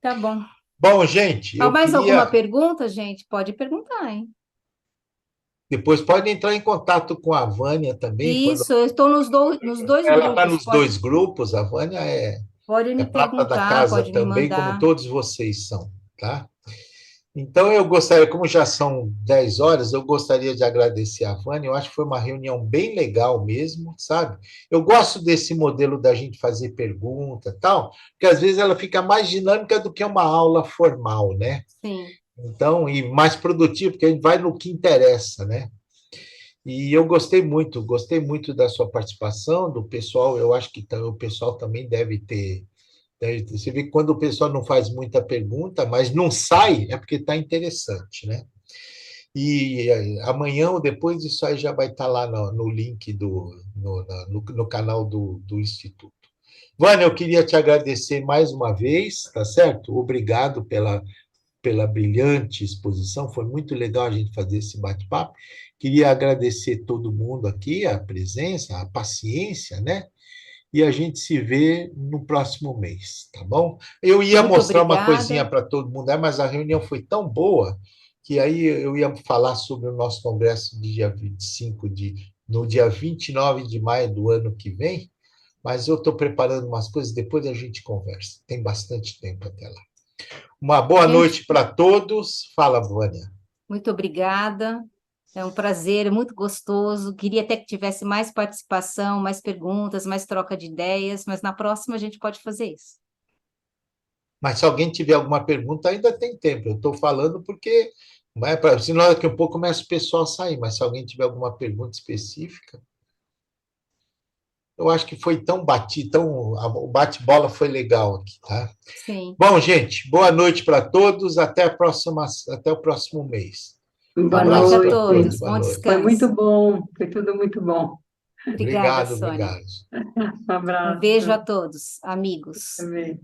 tá bom. Bom, gente, Há eu mais alguma queria. pergunta, gente? Pode perguntar, hein? Depois pode entrar em contato com a Vânia também, quando Isso, eu estou nos dois ela está grupos. nos dois grupos. A Vânia Pode é me prata da perguntar, casa pode me também, como mandar. todos vocês são, tá? Então, eu gostaria, como já são 10 horas, eu gostaria de agradecer a Vânia. Eu acho que foi uma reunião bem legal mesmo, sabe? Eu gosto desse modelo da gente fazer pergunta e tal, porque às vezes ela fica mais dinâmica do que uma aula formal, né? Sim. Então, e mais produtiva, porque a gente vai no que interessa, né? E eu gostei muito da sua participação, do pessoal. Eu acho que o pessoal também deve ter. Você vê que quando o pessoal não faz muita pergunta, mas não sai, é porque está interessante, né? E amanhã ou depois isso aí já vai estar lá no link no canal do Instituto. Vânia, eu queria te agradecer mais uma vez, tá certo? Obrigado pela brilhante exposição, foi muito legal a gente fazer esse bate-papo. Queria agradecer todo mundo aqui, a presença, a paciência, né? E a gente se vê no próximo mês, tá bom? Eu ia Muito mostrar uma coisinha obrigada. para todo mundo, mas a reunião foi tão boa que aí eu ia falar sobre o nosso congresso de dia 25 no dia 29 de maio do ano que vem, mas eu estou preparando umas coisas, depois a gente conversa. Tem bastante tempo até lá. Uma boa Gente, noite para todos. Fala, Vânia. muito obrigada. É um prazer, é muito gostoso. Queria até que tivesse mais participação, mais perguntas, mais troca de ideias, mas na próxima a gente pode fazer isso. Mas se alguém tiver alguma pergunta, ainda tem tempo. Eu estou falando porque, senão daqui a pouco começa o pessoal a sair, mas se alguém tiver alguma pergunta específica, eu acho que foi tão batido, o bate-bola foi legal aqui, tá? Sim. Bom, gente, boa noite para todos, até o próximo mês. Boa Boa noite Abraço a para noite. todos, todos. boa Bom noite. Foi muito descanso. bom, foi tudo muito bom. Obrigada, Obrigado, Sônia. obrigado. Um Um beijo a abraço todos, amigos. também.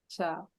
Tchau.